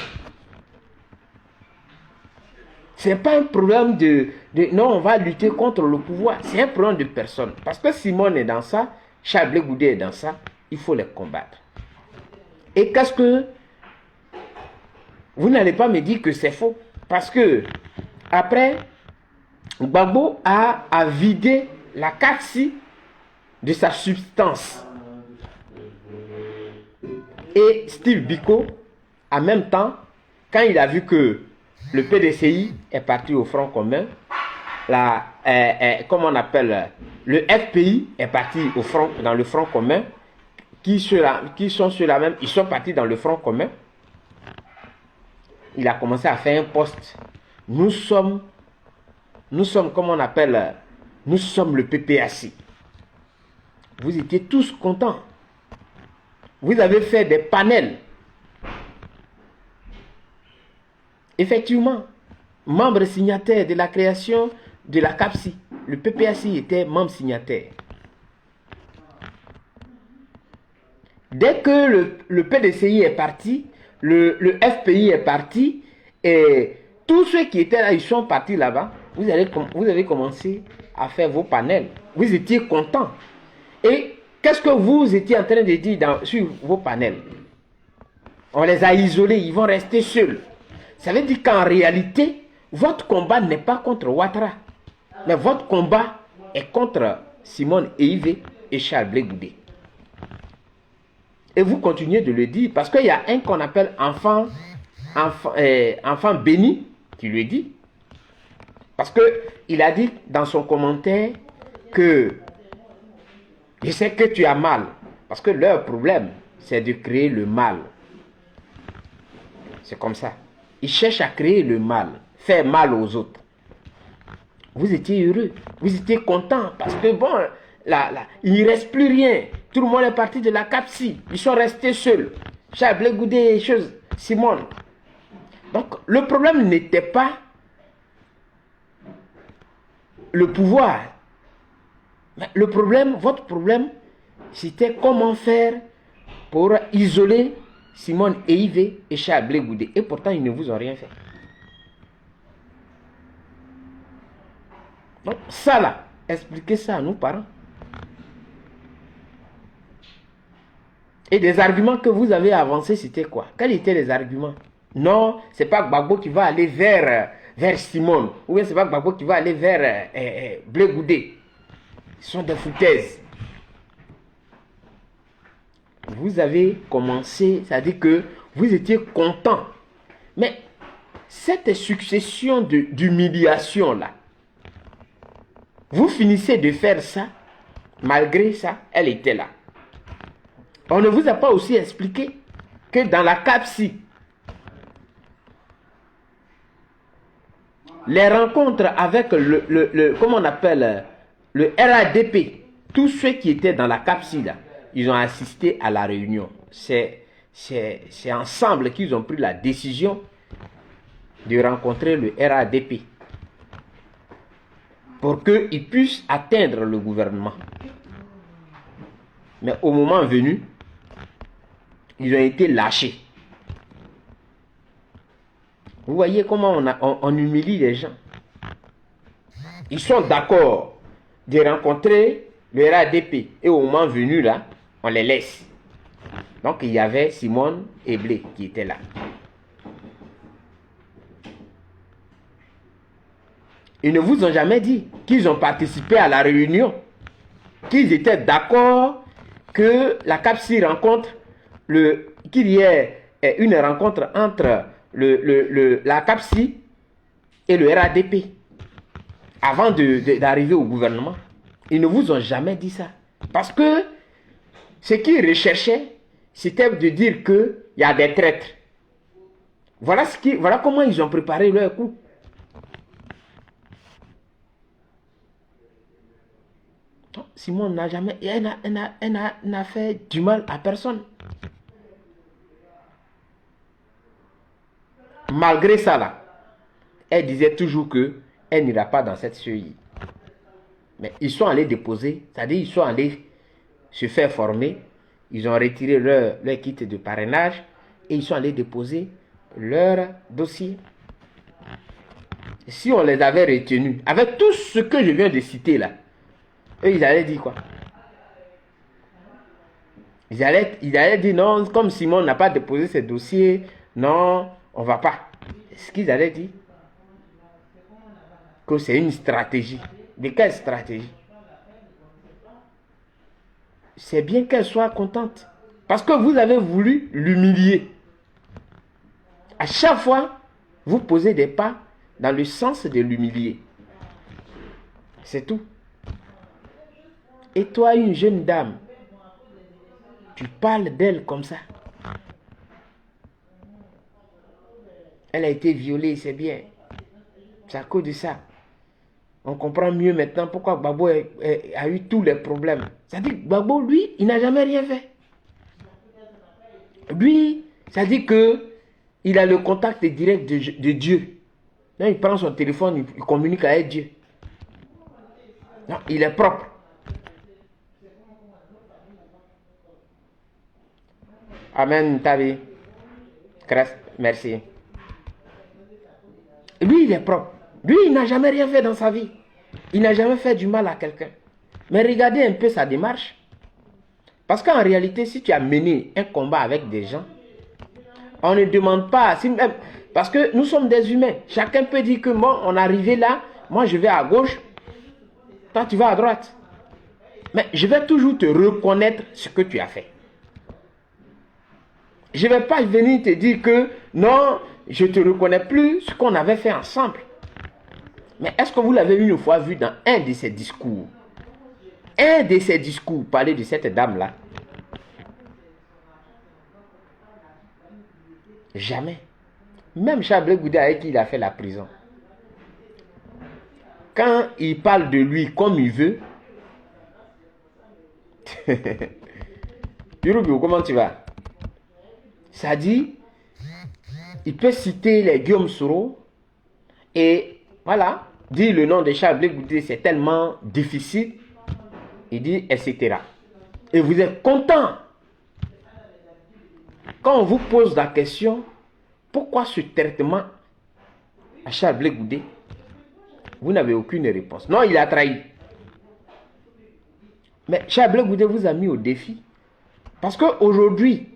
C'est pas un problème de non, on va lutter contre le pouvoir. C'est un problème de personne. Parce que Simone est dans ça, Charles Blé Goudé est dans ça, il faut les combattre. Et qu'est-ce que... Vous n'allez pas me dire que c'est faux. Parce que, après, Gbagbo a vidé la CAPSI de sa substance. Et Steve Biko, en même temps, quand il a vu que le PDCI est parti au Front commun, comment on appelle, le FPI est parti dans le Front commun, qui sont sur la même, ils sont partis dans le Front commun. Il a commencé à faire un poste. Nous sommes, comment on appelle, nous sommes le PPACI. Vous étiez tous contents. Vous avez fait des panels. Effectivement, membre signataire de la création de la CAPSI. Le PPACI était membre signataire. Dès que le PDCI est parti, le FPI est parti, et tous ceux qui étaient là, ils sont partis là-bas, vous avez commencé à faire vos panels. Vous étiez contents. Et qu'est-ce que vous étiez en train de dire sur vos panels? On les a isolés, ils vont rester seuls. Ça veut dire qu'en réalité, votre combat n'est pas contre Ouattara, mais votre combat est contre Simone Eivé et Charles Blé Goudé. Et vous continuez de le dire parce qu'il y a un qu'on appelle enfant béni qui le dit. Parce qu'il a dit dans son commentaire que je sais que tu as mal. Parce que leur problème, c'est de créer le mal. C'est comme ça. Ils cherchent à créer le mal, faire mal aux autres. Vous étiez heureux, vous étiez content parce que bon, il ne reste plus rien. Tout le monde est parti de la CAPSI. Ils sont restés seuls. Charles Blé Goudé, Simone. Donc, le problème n'était pas le pouvoir. Mais le problème, votre problème, c'était comment faire pour isoler Simone Eivé et Charles Blé Goudé. Et pourtant, ils ne vous ont rien fait. Donc, ça là, expliquez ça à nos parents. Et des arguments que vous avez avancés, c'était quoi? Quels étaient les arguments? Non, c'est pas Gbagbo qui va aller vers Simone. Ou bien c'est pas Gbagbo qui va aller vers Blé Goudé. Ce sont des foutaises. Vous avez commencé, c'est-à-dire que vous étiez content. Mais cette succession d'humiliation là, vous finissez de faire ça, malgré ça, elle était là. On ne vous a pas aussi expliqué que dans la CAPSI, les rencontres avec comment on appelle, le RADP, tous ceux qui étaient dans la CAPSI là, ils ont assisté à la réunion. C'est ensemble qu'ils ont pris la décision de rencontrer le RADP pour qu'ils puissent atteindre le gouvernement. Mais au moment venu, ils ont été lâchés. Vous voyez comment on humilie les gens. Ils sont d'accord de rencontrer le RADP. Et au moment venu, là, on les laisse. Donc, il y avait Simone et Blé qui étaient là. Ils ne vous ont jamais dit qu'ils ont participé à la réunion, qu'ils étaient d'accord que la CAPSI rencontre, qu'il y ait une rencontre entre la CAPSI et le RADP avant d'arriver au gouvernement. Ils ne vous ont jamais dit ça. Parce que ce qu'ils recherchaient, c'était de dire qu'il y a des traîtres. Voilà comment ils ont préparé leur coup. Simone n'a jamais, elle n'a fait du mal à personne. Malgré ça, là, elle disait toujours qu'elle n'ira pas dans cette CEI. Mais ils sont allés déposer, c'est-à-dire ils sont allés se faire former, ils ont retiré leur kit de parrainage et ils sont allés déposer leur dossier. Si on les avait retenus, avec tout ce que je viens de citer là, eux, ils allaient dire quoi? Ils allaient dire non, comme Simon n'a pas déposé ses dossiers, non, on ne va pas. Ce qu'ils allaient dire, que c'est une stratégie. De quelle stratégie? C'est bien qu'elle soit contente. Parce que vous avez voulu l'humilier. À chaque fois, vous posez des pas dans le sens de l'humilier. C'est tout. Et toi, une jeune dame, tu parles d'elle comme ça. Elle a été violée, c'est bien. C'est à cause de ça. On comprend mieux maintenant pourquoi Gbagbo a eu tous les problèmes. C'est-à-dire que Gbagbo, lui, il n'a jamais rien fait. Lui, c'est-à-dire qu'il a le contact direct de Dieu. Là, il prend son téléphone, il communique avec Dieu. Non, il est propre. Amen, Tabi. Merci. Lui, il est propre. Lui, il n'a jamais rien fait dans sa vie. Il n'a jamais fait du mal à quelqu'un. Mais regardez un peu sa démarche. Parce qu'en réalité, si tu as mené un combat avec des gens, on ne demande pas... parce que nous sommes des humains. Chacun peut dire que moi, on est arrivé là, moi je vais à gauche, toi tu vas à droite. Mais je vais toujours te reconnaître ce que tu as fait. Je ne vais pas venir te dire que non, je ne te reconnais plus ce qu'on avait fait ensemble. Mais est-ce que vous l'avez une fois vu dans un de ses discours? Un de ses discours parler de cette dame-là? Jamais. Même Chablé Goudé avec qui il a fait la prison. Quand il parle de lui comme il veut, Yorubi, comment tu vas? Ça dit, il peut citer les Guillaume Soro et voilà, dire le nom de Chablé Goudé, c'est tellement difficile. Il dit, etc. Et vous êtes content. Quand on vous pose la question, pourquoi ce traitement à Chablé Goudé, vous n'avez aucune réponse. Non, il a trahi. Mais Chablé Goudé vous a mis au défi. Parce qu'aujourd'hui,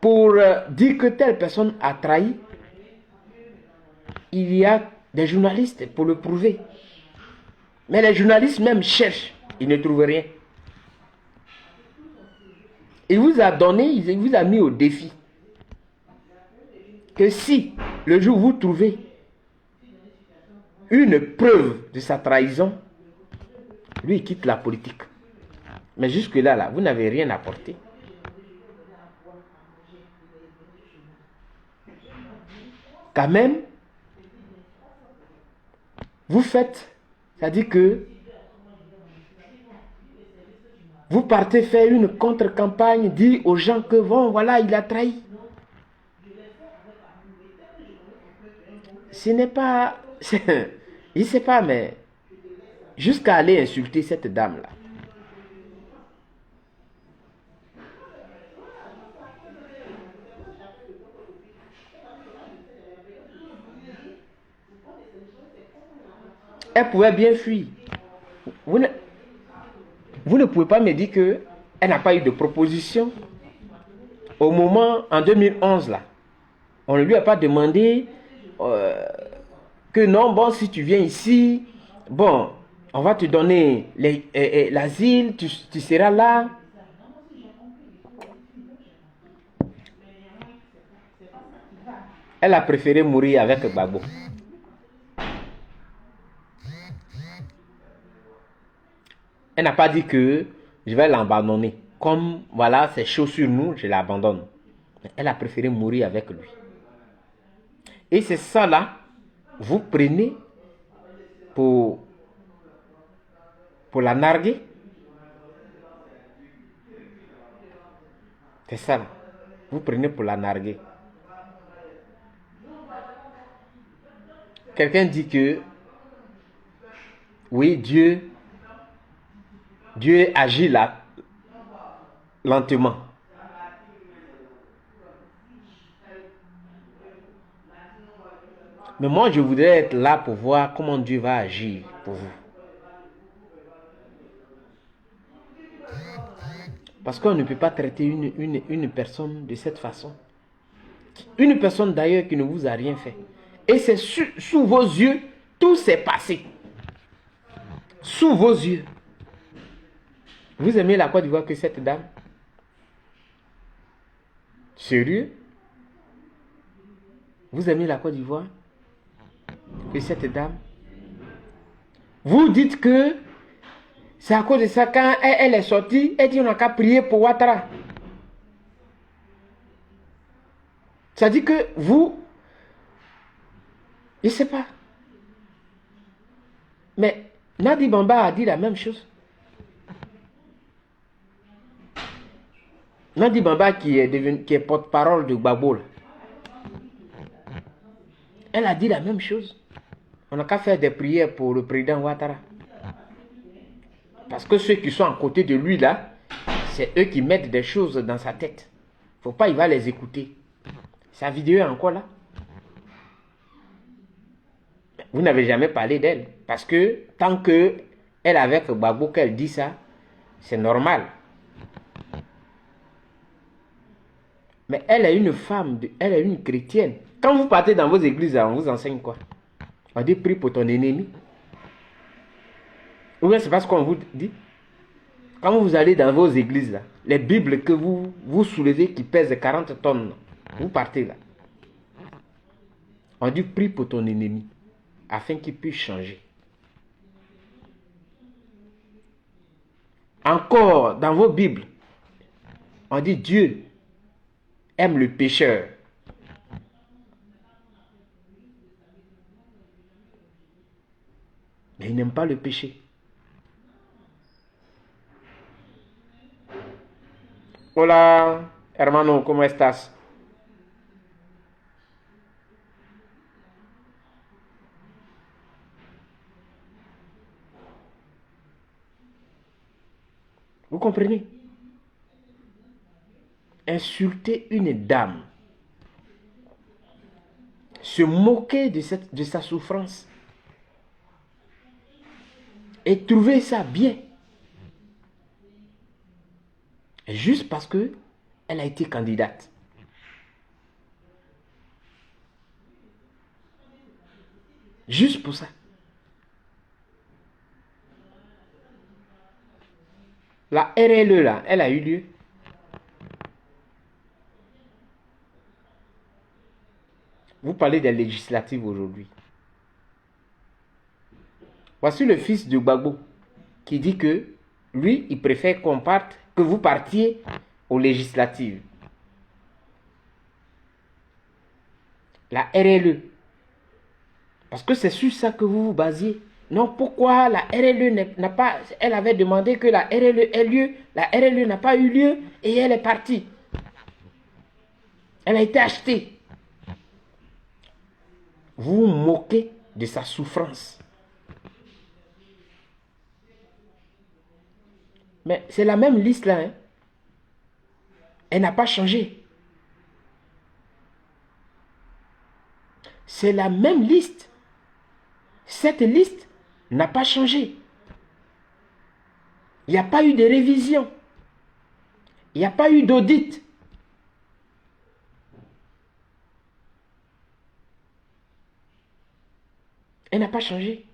pour dire que telle personne a trahi, il y a des journalistes pour le prouver. Mais les journalistes même cherchent, ils ne trouvent rien. Il vous a donné, il vous a mis au défi. Que si, le jour où vous trouvez une preuve de sa trahison, lui, il quitte la politique. Mais jusque-là, là, vous n'avez rien apporté. Quand même, vous faites, c'est-à-dire que vous partez faire une contre-campagne, dire aux gens que bon, voilà, il a trahi. Ce n'est pas, je ne sais pas, mais jusqu'à aller insulter cette dame-là. Elle pouvait bien fuir. Vous ne pouvez pas me dire qu'elle n'a pas eu de proposition. Au moment, en 2011, là, on ne lui a pas demandé que non, bon, si tu viens ici, bon, on va te donner l'asile, tu seras là. Elle a préféré mourir avec Gbagbo. Elle n'a pas dit que je vais l'abandonner. Comme, voilà, c'est chaud sur nous, je l'abandonne. Elle a préféré mourir avec lui. Et c'est ça là, vous prenez pour la narguer. C'est ça là. Vous prenez pour la narguer. Quelqu'un dit que, oui, Dieu agit là, lentement. Mais moi, je voudrais être là pour voir comment Dieu va agir pour vous. Parce qu'on ne peut pas traiter une personne de cette façon. Une personne d'ailleurs qui ne vous a rien fait. Et c'est sous vos yeux, tout s'est passé. Sous vos yeux. Vous aimez la Côte d'Ivoire que cette dame? Sérieux? Vous aimez la Côte d'Ivoire que cette dame? Vous dites que c'est à cause de ça, quand elle est sortie, elle dit on n'a qu'à prier pour Ouattara. Ça dit que vous, je ne sais pas. Mais Nadi Bamba a dit la même chose. Nadi Bamba qui est porte-parole de Gbagbo, elle a dit la même chose. On n'a qu'à faire des prières pour le président Ouattara. Parce que ceux qui sont à côté de lui là, c'est eux qui mettent des choses dans sa tête. Faut pas, il va les écouter. Sa vidéo est encore là. Vous n'avez jamais parlé d'elle. Parce que tant que elle avec Gbagbo qu'elle dit ça, c'est normal. Mais elle est une femme, elle est une chrétienne. Quand vous partez dans vos églises, on vous enseigne quoi? On dit prie pour ton ennemi. Ou bien c'est parce qu'on vous dit. Quand vous allez dans vos églises, là, les Bibles que vous soulevez qui pèsent 40 tonnes, vous partez là. On dit prie pour ton ennemi, afin qu'il puisse changer. Encore, dans vos Bibles, on dit Dieu aime le pécheur. Mais il n'aime pas le péché. Hola, hermano, ¿cómo estás? Vous comprenez? Insulter une dame, se moquer de sa souffrance et trouver ça bien, juste parce que elle a été candidate. Juste pour ça. La RLE là, elle a eu lieu. Vous parlez des législatives aujourd'hui. Voici le fils de Gbagbo qui dit que lui, il préfère qu'on parte, que vous partiez aux législatives. La RLE. Parce que c'est sur ça que vous vous basiez. Non, pourquoi la RLE n'a pas... Elle avait demandé que la RLE ait lieu. La RLE n'a pas eu lieu et elle est partie. Elle a été achetée. Vous vous moquez de sa souffrance. Mais c'est la même liste là. Hein? Elle n'a pas changé. C'est la même liste. Cette liste n'a pas changé. Il n'y a pas eu de révision. Il n'y a pas eu d'audit. Elle n'a pas changé.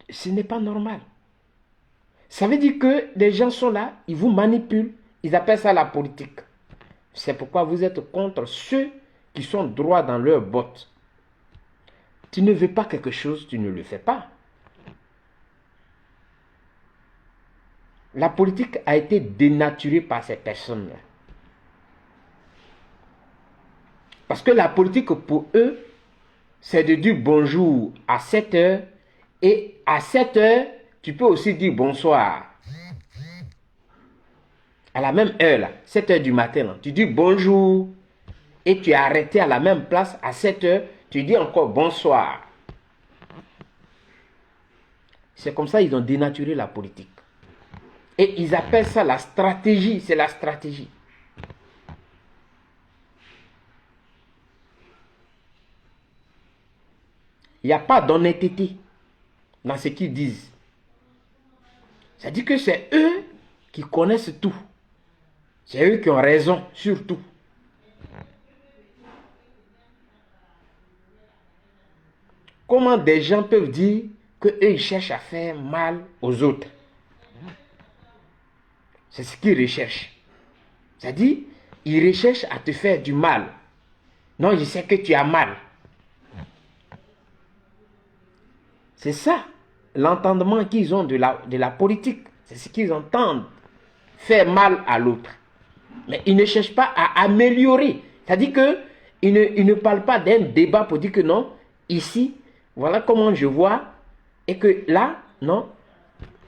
Ce n'est pas normal. Ça veut dire que les gens sont là, ils vous manipulent, ils appellent ça la politique. C'est pourquoi vous êtes contre ceux qui sont droits dans leurs bottes. Tu ne veux pas quelque chose, tu ne le fais pas. La politique a été dénaturée par ces personnes-là. Parce que la politique, pour eux, c'est de dire bonjour à 7 heures. Et à 7 heures, tu peux aussi dire bonsoir. À la même heure, là, 7 heures du matin, là, tu dis bonjour. Et tu es arrêté à la même place à 7 heures, tu dis encore bonsoir. C'est comme ça qu'ils ont dénaturé la politique. Et ils appellent ça la stratégie. C'est la stratégie. Il n'y a pas d'honnêteté dans ce qu'ils disent. C'est-à-dire que c'est eux qui connaissent tout. C'est eux qui ont raison sur tout. Comment des gens peuvent dire qu'eux, ils cherchent à faire mal aux autres? C'est ce qu'ils recherchent. C'est-à-dire, ils recherchent à te faire du mal. Non, je sais que tu as mal. C'est ça, l'entendement qu'ils ont de la politique. C'est ce qu'ils entendent. Faire mal à l'autre. Mais ils ne cherchent pas à améliorer. C'est-à-dire qu'ils ne parlent pas d'un débat pour dire que non, ici, voilà comment je vois. Et que là, non.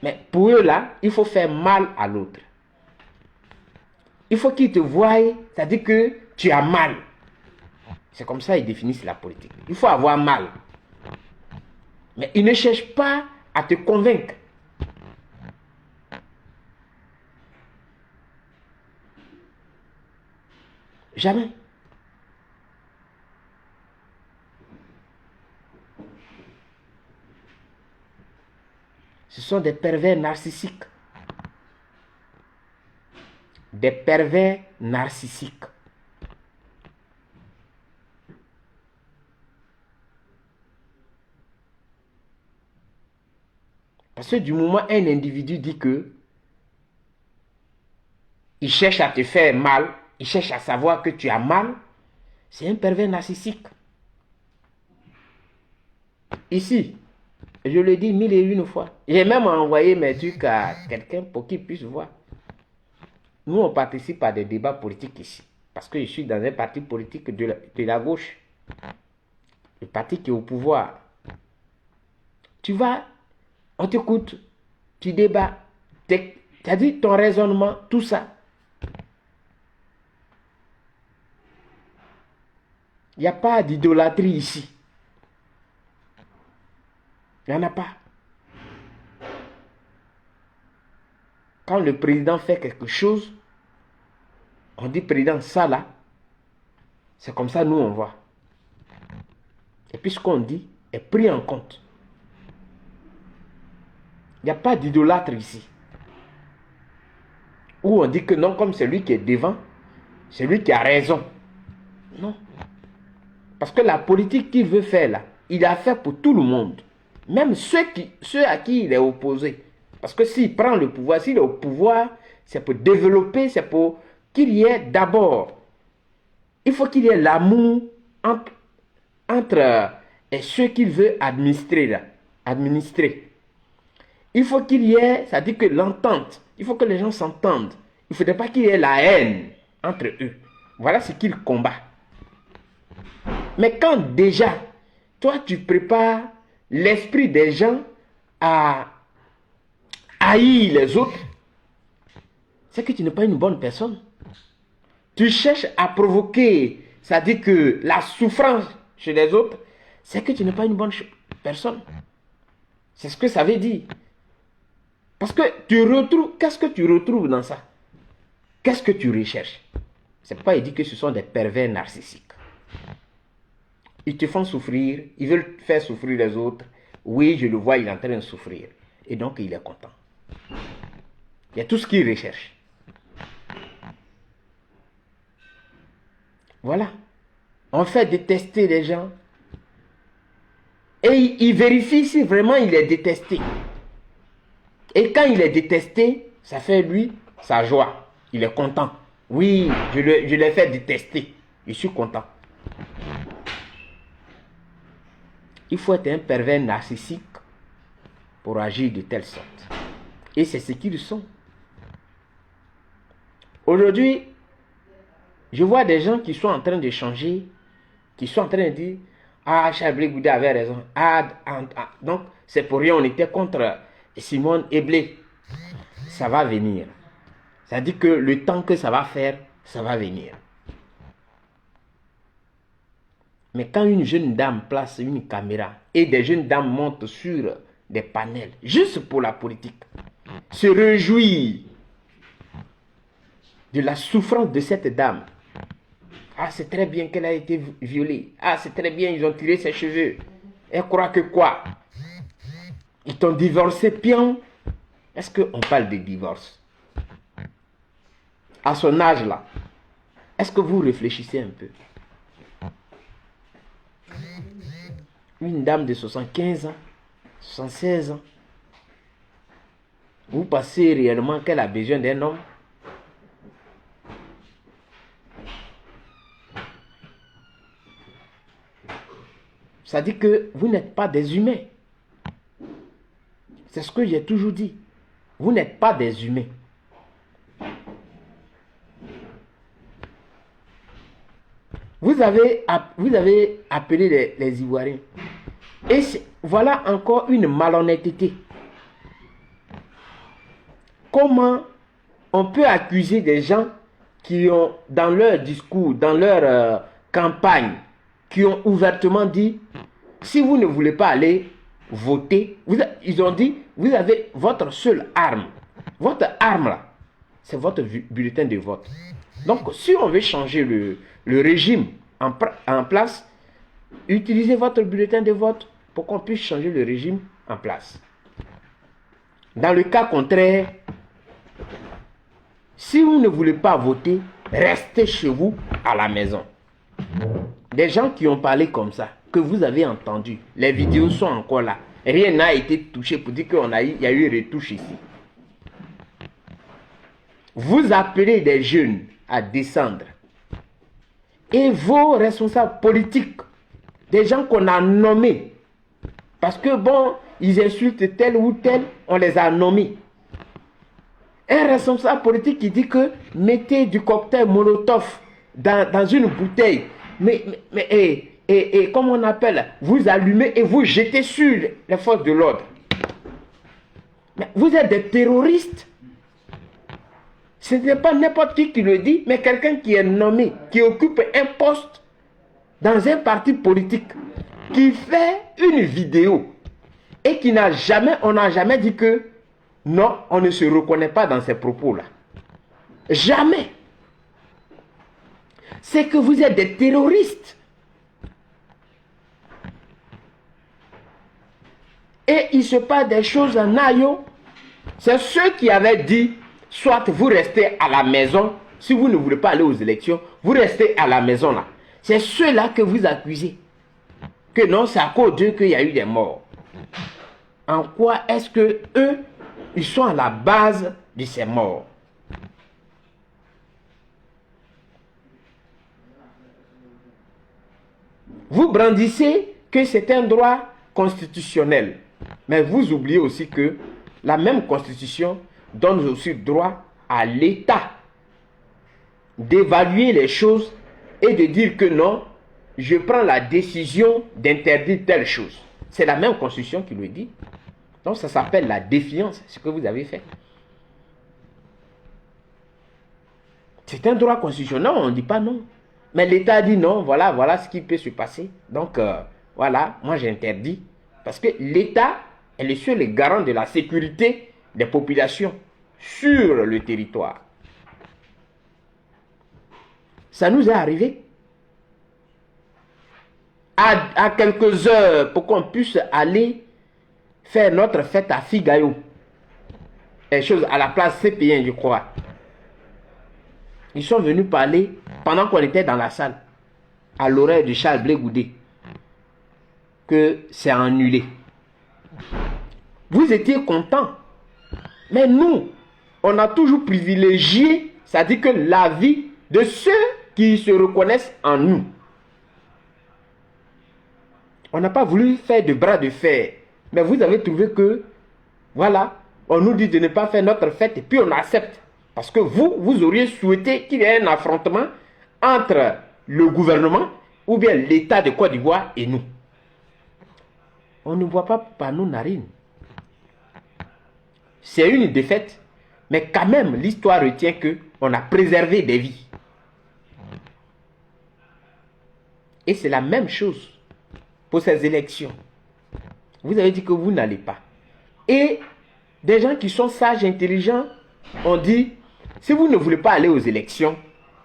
Mais pour eux, là, il faut faire mal à l'autre. Il faut qu'ils te voient, c'est-à-dire que tu as mal. C'est comme ça qu'ils définissent la politique. Il faut avoir mal. Mais ils ne cherchent pas à te convaincre. Jamais. Ce sont des pervers narcissiques. Des pervers narcissiques. Parce que du moment où un individu dit que il cherche à te faire mal, il cherche à savoir que tu as mal, c'est un pervers narcissique. Ici, je le dis 1001 fois. J'ai même envoyé mes trucs à quelqu'un pour qu'il puisse voir. Nous, on participe à des débats politiques ici. Parce que je suis dans un parti politique de la gauche. Le parti qui est au pouvoir. Tu vas, on t'écoute, tu débats. Tu as dit ton raisonnement, tout ça. Il n'y a pas d'idolâtrie ici. Il n'y en a pas. Quand le président fait quelque chose, on dit président, ça là, c'est comme ça nous on voit. Et puis ce qu'on dit est pris en compte. Il n'y a pas d'idolâtre ici. Où on dit que non, comme c'est lui qui est devant, c'est lui qui a raison. Non. Parce que la politique qu'il veut faire là, il a fait pour tout le monde. Même ceux à qui il est opposé. Parce que s'il prend le pouvoir, s'il est au pouvoir, c'est pour développer, c'est pour qu'il y ait d'abord, il faut qu'il y ait l'amour entre ceux qu'il veut administrer là. Administrer. Il faut qu'il y ait, ça dit que l'entente, il faut que les gens s'entendent. Il ne faudrait pas qu'il y ait la haine entre eux. Voilà ce qu'il combat. Mais quand déjà, toi tu prépares l'esprit des gens à haïr les autres, c'est que tu n'es pas une bonne personne. Tu cherches à provoquer, ça dit que la souffrance chez les autres, c'est que tu n'es pas une bonne personne. C'est ce que ça veut dire. Parce que tu retrouves, qu'est-ce que tu retrouves dans ça? Qu'est-ce que tu recherches? C'est pourquoi il dit que ce sont des pervers narcissiques. Ils te font souffrir, ils veulent faire souffrir les autres. Oui, je le vois, il est en train de souffrir. Et donc, il est content. Il y a tout ce qu'il recherche. Voilà. On fait détester les gens. Et il vérifie si vraiment il est détesté. Et quand il est détesté, ça fait lui sa joie. Il est content. Oui, je l'ai fait détester. Je suis content. Il faut être un pervers narcissique pour agir de telle sorte. Et c'est ce qu'ils sont. Aujourd'hui, je vois des gens qui sont en train de changer, qui sont en train de dire « Ah, Chablé Gouda avait raison. Donc, c'est pour rien, on était contre Simone Eblé. » Ça va venir. Ça dit que le temps que ça va faire, ça va venir. Mais quand une jeune dame place une caméra et des jeunes dames montent sur des panels, juste pour la politique, se réjouir de la souffrance de cette dame. Ah, c'est très bien qu'elle a été violée. Ah, c'est très bien, ils ont tiré ses cheveux. Elle croit que quoi? Ils t'ont divorcé, pion. Est-ce qu'on parle de divorce? À son âge là, est-ce que vous réfléchissez un peu? Une dame de 75 ans, 76 ans, vous pensez réellement qu'elle a besoin d'un homme? Ça dit que vous n'êtes pas des humains. C'est ce que j'ai toujours dit. Vous n'êtes pas des humains. Vous avez appelé les Ivoiriens. Et voilà encore une malhonnêteté. Comment on peut accuser des gens qui ont, dans leur discours, dans leur campagne, qui ont ouvertement dit, si vous ne voulez pas aller voter, ils ont dit, vous avez votre seule arme. Votre arme là, c'est votre bulletin de vote. Donc, si on veut changer le régime en place, utilisez votre bulletin de vote pour qu'on puisse changer le régime en place. Dans le cas contraire, si vous ne voulez pas voter, restez chez vous à la maison. Des gens qui ont parlé comme ça, que vous avez entendu, les vidéos sont encore là. Rien n'a été touché pour dire qu'il y a eu retouche ici. Vous appelez des jeunes à descendre. Et vos responsables politiques, des gens qu'on a nommés, parce que bon, ils insultent tel ou tel, on les a nommés. Un responsable politique qui dit que mettez du cocktail Molotov dans une bouteille, et comme on appelle, vous allumez et vous jetez sur les forces de l'ordre. Mais vous êtes des terroristes. Ce n'est pas n'importe qui le dit, mais quelqu'un qui est nommé, qui occupe un poste dans un parti politique, qui fait une vidéo et qui n'a jamais, on n'a jamais dit que non, on ne se reconnaît pas dans ces propos-là. Jamais. C'est que vous êtes des terroristes. Et il se passe des choses en Ayo. C'est ceux qui avaient dit, soit vous restez à la maison, si vous ne voulez pas aller aux élections, vous restez à la maison là. C'est ceux-là que vous accusez. Que non, c'est à cause d'eux qu'il y a eu des morts. En quoi est-ce que eux, ils sont à la base de ces morts? Vous brandissez que c'est un droit constitutionnel. Mais vous oubliez aussi que la même constitution donne aussi droit à l'État d'évaluer les choses et de dire que non, je prends la décision d'interdire telle chose. C'est la même constitution qui le dit. Donc ça s'appelle la défiance, ce que vous avez fait. C'est un droit constitutionnel, on ne dit pas non. Mais l'État dit non, voilà ce qui peut se passer. Donc voilà, moi j'interdis. Parce que l'État est le seul garant de la sécurité des populations sur le territoire. Ça nous est arrivé. À quelques heures pour qu'on puisse aller faire notre fête à Figayo. Et chose à la place CP1, je crois. Ils sont venus parler pendant qu'on était dans la salle, à l'oreille de Charles Blé Goudé, que c'est annulé. Vous étiez contents. Mais nous, on a toujours privilégié, c'est-à-dire que la vie de ceux qui se reconnaissent en nous. On n'a pas voulu faire de bras de fer. Mais vous avez trouvé que, voilà, on nous dit de ne pas faire notre fête et puis on accepte. Parce que vous auriez souhaité qu'il y ait un affrontement entre le gouvernement ou bien l'État de Côte d'Ivoire et nous. On ne voit pas par nos narines. C'est une défaite, mais quand même, l'histoire retient qu'on a préservé des vies. Et c'est la même chose pour ces élections. Vous avez dit que vous n'allez pas. Et des gens qui sont sages, intelligents, ont dit, si vous ne voulez pas aller aux élections,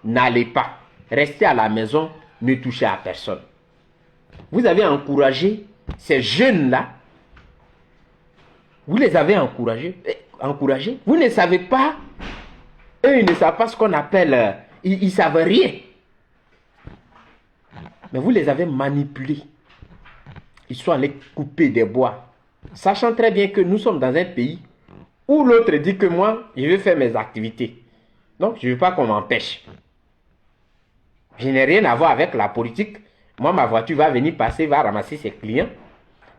n'allez pas. Restez à la maison, ne touchez à personne. Vous avez encouragé ces jeunes-là. Vous les avez encouragés. Vous ne savez pas. Eux, ils ne savent pas ce qu'on appelle. Ils ne savent rien. Mais vous les avez manipulés. Ils sont allés couper des bois. Sachant très bien que nous sommes dans un pays où l'autre dit que moi, je veux faire mes activités. Donc, je ne veux pas qu'on m'empêche. Je n'ai rien à voir avec la politique. Moi, ma voiture va venir passer, va ramasser ses clients.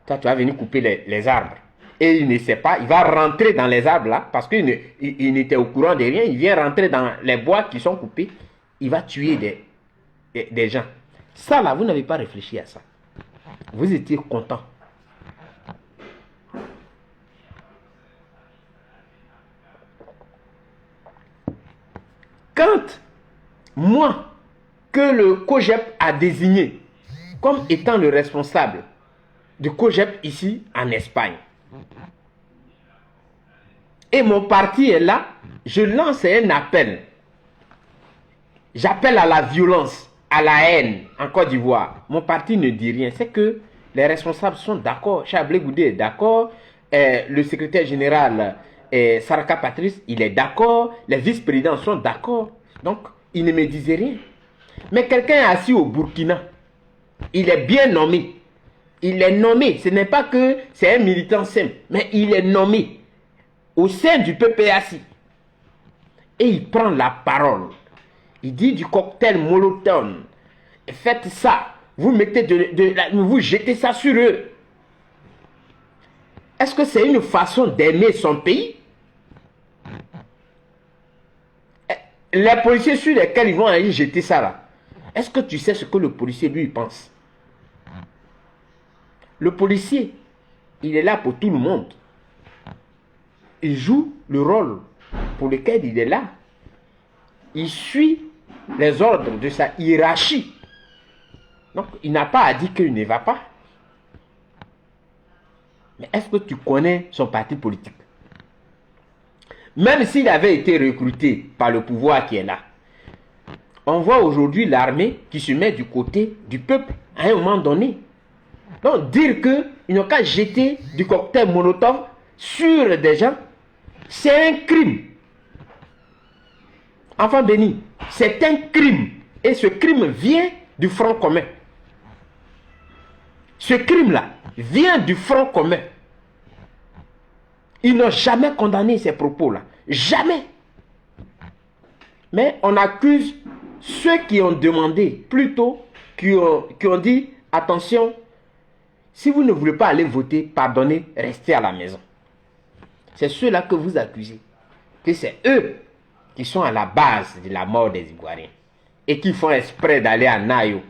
Toi, tu vas venir couper les arbres. Et il ne sait pas, il va rentrer dans les arbres là, parce qu'il n'était au courant de rien. Il vient rentrer dans les bois qui sont coupés. Il va tuer des gens. Ça là, vous n'avez pas réfléchi à ça. Vous étiez content. Quand moi, que le COJEP a désigné comme étant le responsable du COJEP ici en Espagne. Et mon parti est là, je lance un appel. J'appelle à la violence, à la haine en Côte d'Ivoire. Mon parti ne dit rien. C'est que les responsables sont d'accord. Chablé Goudé est d'accord. Le secrétaire général Saraka Patrice, il est d'accord. Les vice-présidents sont d'accord. Donc, ils ne me disaient rien. Mais quelqu'un est assis au Burkina. Il est bien nommé. Il est nommé. Ce n'est pas que c'est un militant simple, mais il est nommé au sein du PPAC. Et il prend la parole. Il dit du cocktail Molotov. Faites ça. Vous mettez vous jetez ça sur eux. Est-ce que c'est une façon d'aimer son pays? Les policiers sur lesquels ils vont aller jeter ça là. Est-ce que tu sais ce que le policier lui pense? Le policier, il est là pour tout le monde. Il joue le rôle pour lequel il est là. Il suit les ordres de sa hiérarchie. Donc, il n'a pas à dire qu'il ne va pas. Mais est-ce que tu connais son parti politique? Même s'il avait été recruté par le pouvoir qui est là, on voit aujourd'hui l'armée qui se met du côté du peuple à un moment donné. Donc, dire qu'ils n'ont qu'à jeter du cocktail Molotov sur des gens, c'est un crime. Enfant béni, c'est un crime. Et ce crime vient du Front commun. Ce crime-là vient du Front commun. Ils n'ont jamais condamné ces propos-là. Jamais. Mais on accuse ceux qui ont demandé, plutôt, qui ont dit, attention, si vous ne voulez pas aller voter, pardonnez, restez à la maison. C'est ceux-là que vous accusez. Que c'est eux qui sont à la base de la mort des Ivoiriens. Et qui font exprès d'aller à Nayo.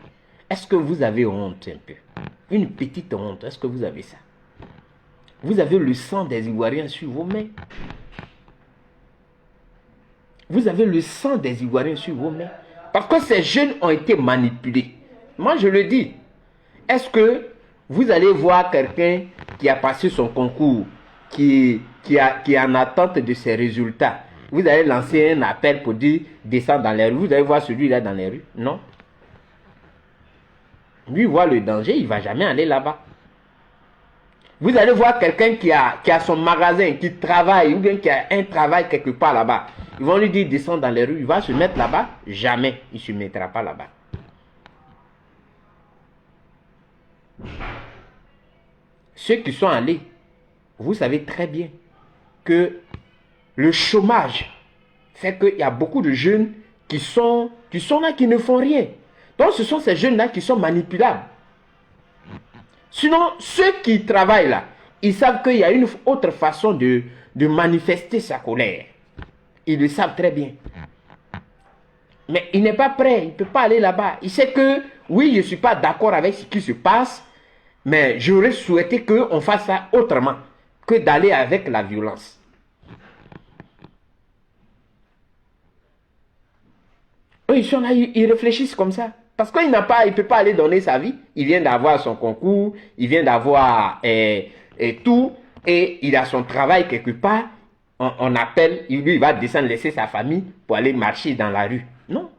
Est-ce que vous avez honte un peu? Une petite honte, est-ce que vous avez ça? Vous avez le sang des Ivoiriens sur vos mains. Vous avez le sang des Ivoiriens sur vos mains. Parce que ces jeunes ont été manipulés. Moi, je le dis. Est-ce que vous allez voir quelqu'un qui a passé son concours, qui est en attente de ses résultats? Vous allez lancer un appel pour dire descendre dans les rues. Vous allez voir celui-là dans les rues? Non. Lui voit le danger, il ne va jamais aller là-bas. Vous allez voir quelqu'un qui a son magasin, qui travaille, ou bien qui a un travail quelque part là-bas. Ils vont lui dire descendre dans les rues, il va se mettre là-bas? Jamais, il ne se mettra pas là-bas. Ceux qui sont allés, vous savez très bien que le chômage fait qu'il y a beaucoup de jeunes qui sont là, qui ne font rien. Donc ce sont ces jeunes-là qui sont manipulables. Sinon, ceux qui travaillent là, ils savent qu'il y a une autre façon de manifester sa colère. Ils le savent très bien. Mais il n'est pas prêt, il ne peut pas aller là-bas. Il sait que, oui, je ne suis pas d'accord avec ce qui se passe, mais j'aurais souhaité qu'on fasse ça autrement que d'aller avec la violence. Eux, ils sont là, ils réfléchissent comme ça. Parce qu'il ne peut pas aller donner sa vie. Il vient d'avoir son concours, il vient d'avoir tout, et il a son travail quelque part. On appelle, lui, il va descendre, laisser sa famille pour aller marcher dans la rue. Non.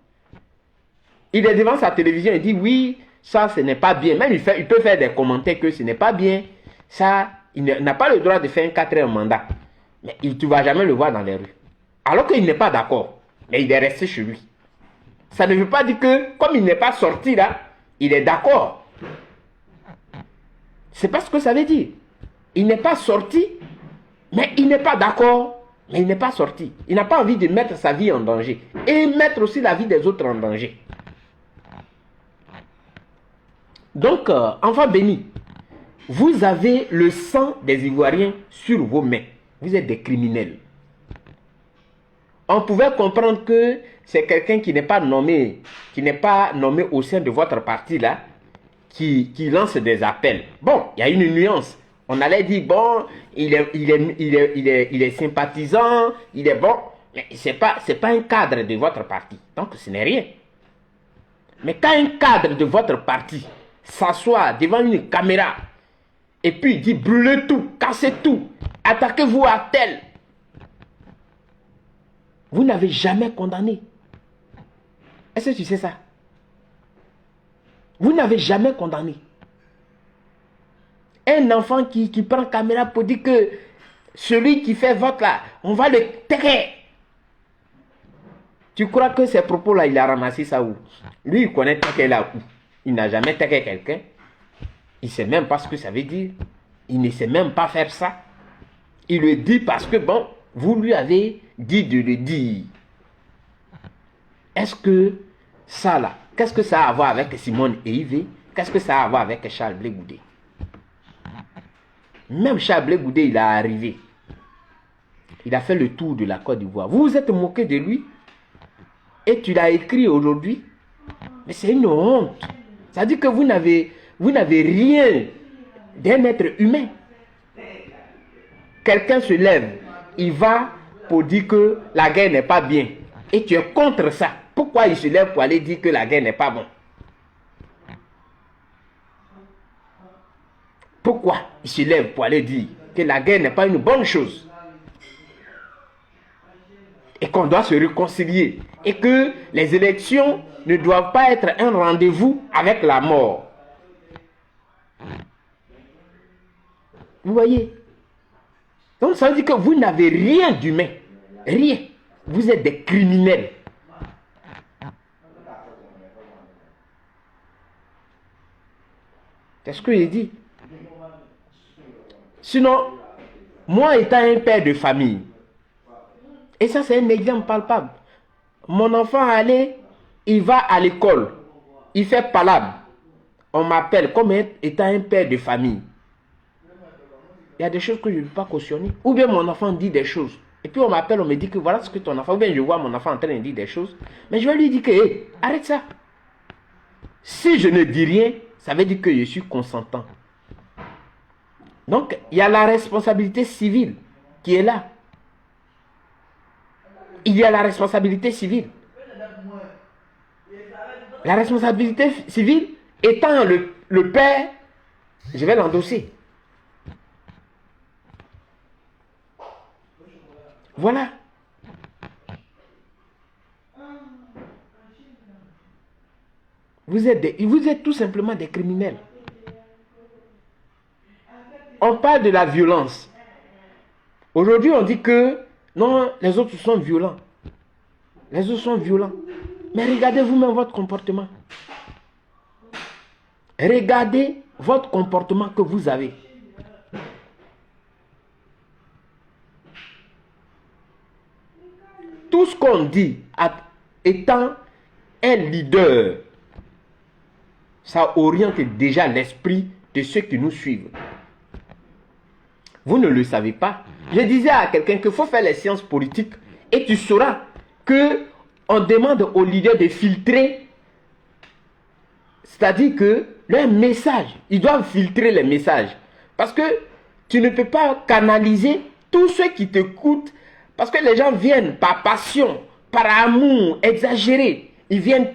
Il est devant sa télévision, il dit, oui, ça, ce n'est pas bien. Même il peut faire des commentaires que ce n'est pas bien. Ça, il n'a pas le droit de faire un 4e mandat. Mais tu ne vas jamais le voir dans les rues. Alors qu'il n'est pas d'accord. Mais il est resté chez lui. Ça ne veut pas dire que, comme il n'est pas sorti là, il est d'accord. C'est pas ce que ça veut dire. Il n'est pas sorti, mais il n'est pas d'accord, mais il n'est pas sorti. Il n'a pas envie de mettre sa vie en danger. Et mettre aussi la vie des autres en danger. Donc, enfant béni, vous avez le sang des Ivoiriens sur vos mains. Vous êtes des criminels. On pouvait comprendre que c'est quelqu'un qui n'est pas nommé au sein de votre parti là, qui lance des appels. Bon, il y a une nuance. On allait dire, bon, il est sympathisant, il est bon, mais c'est pas un cadre de votre parti. Donc ce n'est rien. Mais quand un cadre de votre parti s'asseoir devant une caméra et puis il dit brûlez tout, cassez tout, attaquez-vous à tel. Vous n'avez jamais condamné. Est-ce que tu sais ça? Vous n'avez jamais condamné. Un enfant qui prend caméra pour dire que celui qui fait vote là, on va le taire. Tu crois que ces propos-là, il a ramassé ça où? Lui, il connaît taquer là où? Il n'a jamais taqué quelqu'un. Il ne sait même pas ce que ça veut dire. Il ne sait même pas faire ça. Il le dit parce que, bon, vous lui avez dit de le dire. Est-ce que ça là, qu'est-ce que ça a à voir avec Simone et Yves? Qu'est-ce que ça a à voir avec Charles Blé Goudé? Même Charles Blé Goudé, il est arrivé. Il a fait le tour de la Côte d'Ivoire. Vous vous êtes moqué de lui et tu l'as écrit aujourd'hui. Mais c'est une honte. Ça dit que vous n'avez rien d'un être humain. Quelqu'un se lève, il va pour dire que la guerre n'est pas bien. Et tu es contre ça. Pourquoi il se lève pour aller dire que la guerre n'est pas bon? Pourquoi il se lève pour aller dire que la guerre n'est pas une bonne chose? Et qu'on doit se réconcilier. Et que les élections ne doivent pas être un rendez-vous avec la mort. Vous voyez? Donc ça veut dire que vous n'avez rien d'humain. Rien. Vous êtes des criminels. C'est ce que j'ai dit. Sinon, moi étant un père de famille, et ça c'est un exemple palpable. Mon enfant allé, il va à l'école, il fait palabre. On m'appelle comme étant un père de famille. Il y a des choses que je ne peux pas cautionner. Ou bien mon enfant dit des choses. Et puis on m'appelle, on me dit que voilà ce que ton enfant... Ou bien je vois mon enfant en train de dire des choses. Mais je vais lui dire que, hey, arrête ça. Si je ne dis rien, ça veut dire que je suis consentant. Donc, il y a la responsabilité civile qui est là. Il y a la responsabilité civile. La responsabilité civile étant le père, je vais l'endosser. Voilà. Vous êtes tout simplement des criminels. On parle de la violence. Aujourd'hui, on dit que non, les autres sont violents. Les autres sont violents. Mais regardez vous-même votre comportement. Regardez votre comportement que vous avez. Tout ce qu'on dit étant un leader, ça oriente déjà l'esprit de ceux qui nous suivent. Vous ne le savez pas. Je disais à quelqu'un qu'il faut faire les sciences politiques et tu sauras que on demande aux leaders de filtrer. C'est-à-dire que leurs messages, ils doivent filtrer les messages. Parce que tu ne peux pas canaliser tous ceux qui t'écoutent. Parce que les gens viennent par passion, par amour, exagéré. Ils viennent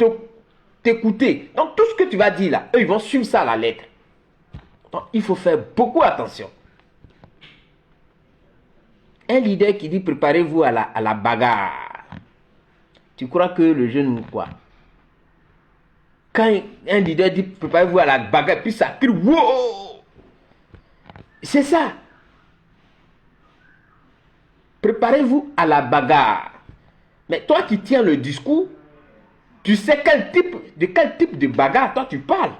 t'écouter. Donc tout ce que tu vas dire là, eux ils vont suivre ça à la lettre. Donc il faut faire beaucoup attention. Un leader qui dit préparez-vous à la bagarre. Tu crois que le jeune quoi? Quand un leader dit préparez-vous à la bagarre, puis ça crie wow! C'est ça. Préparez-vous à la bagarre. Mais toi qui tiens le discours, tu sais de quel type de bagarre toi tu parles.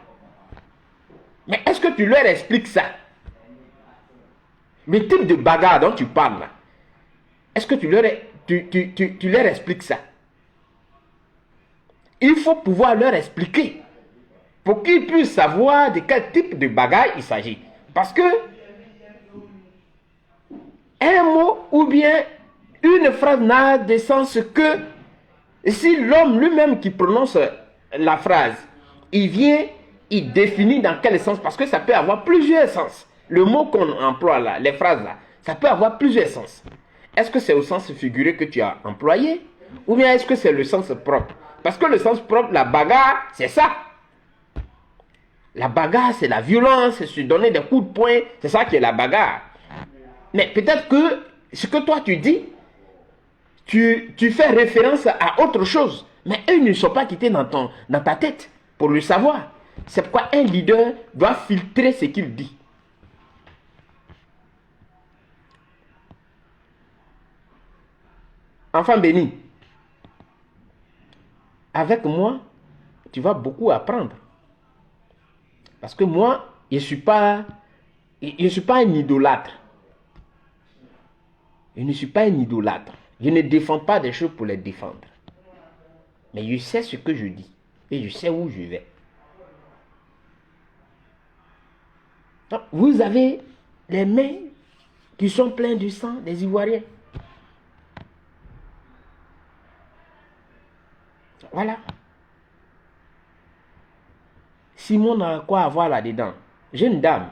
Mais est-ce que tu leur expliques ça? Le type de bagarre dont tu parles là. Est-ce que tu leur expliques ça? Il faut pouvoir leur expliquer pour qu'ils puissent savoir de quel type de bagarre il s'agit. Parce que un mot ou bien une phrase n'a de sens que si l'homme lui-même qui prononce la phrase, il vient, il définit dans quel sens, parce que ça peut avoir plusieurs sens. Le mot qu'on emploie là, les phrases là, ça peut avoir plusieurs sens. Est-ce que c'est au sens figuré que tu as employé ou bien est-ce que c'est le sens propre? Parce que le sens propre, la bagarre, c'est ça. La bagarre, c'est la violence, c'est se donner des coups de poing. C'est ça qui est la bagarre. Mais peut-être que ce que toi tu dis, tu fais référence à autre chose. Mais eux ne sont pas quittés dans ta tête pour le savoir. C'est pourquoi un leader doit filtrer ce qu'il dit. Enfant béni, avec moi, tu vas beaucoup apprendre. Parce que moi, je ne suis pas un idolâtre. Je ne suis pas un idolâtre. Je ne défends pas des choses pour les défendre. Mais je sais ce que je dis. Et je sais où je vais. Donc, vous avez les mains qui sont pleines du sang des Ivoiriens. Voilà. Simon a quoi à voir là-dedans? Jeune dame.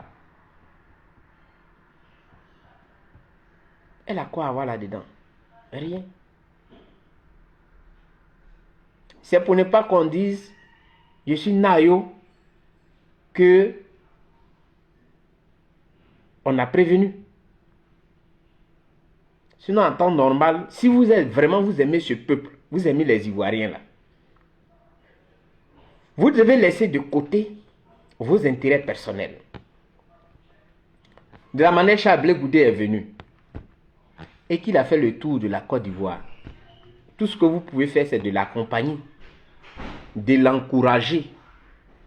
Elle a quoi à voir là-dedans? Rien. C'est pour ne pas qu'on dise, je suis Nayo, que on a prévenu. Sinon, en temps normal, si vous êtes vraiment, vous aimez ce peuple, vous aimez les Ivoiriens là, vous devez laisser de côté vos intérêts personnels. De la manière Chablé Goudé est venu et qu'il a fait le tour de la Côte d'Ivoire, tout ce que vous pouvez faire, c'est de l'accompagner, de l'encourager,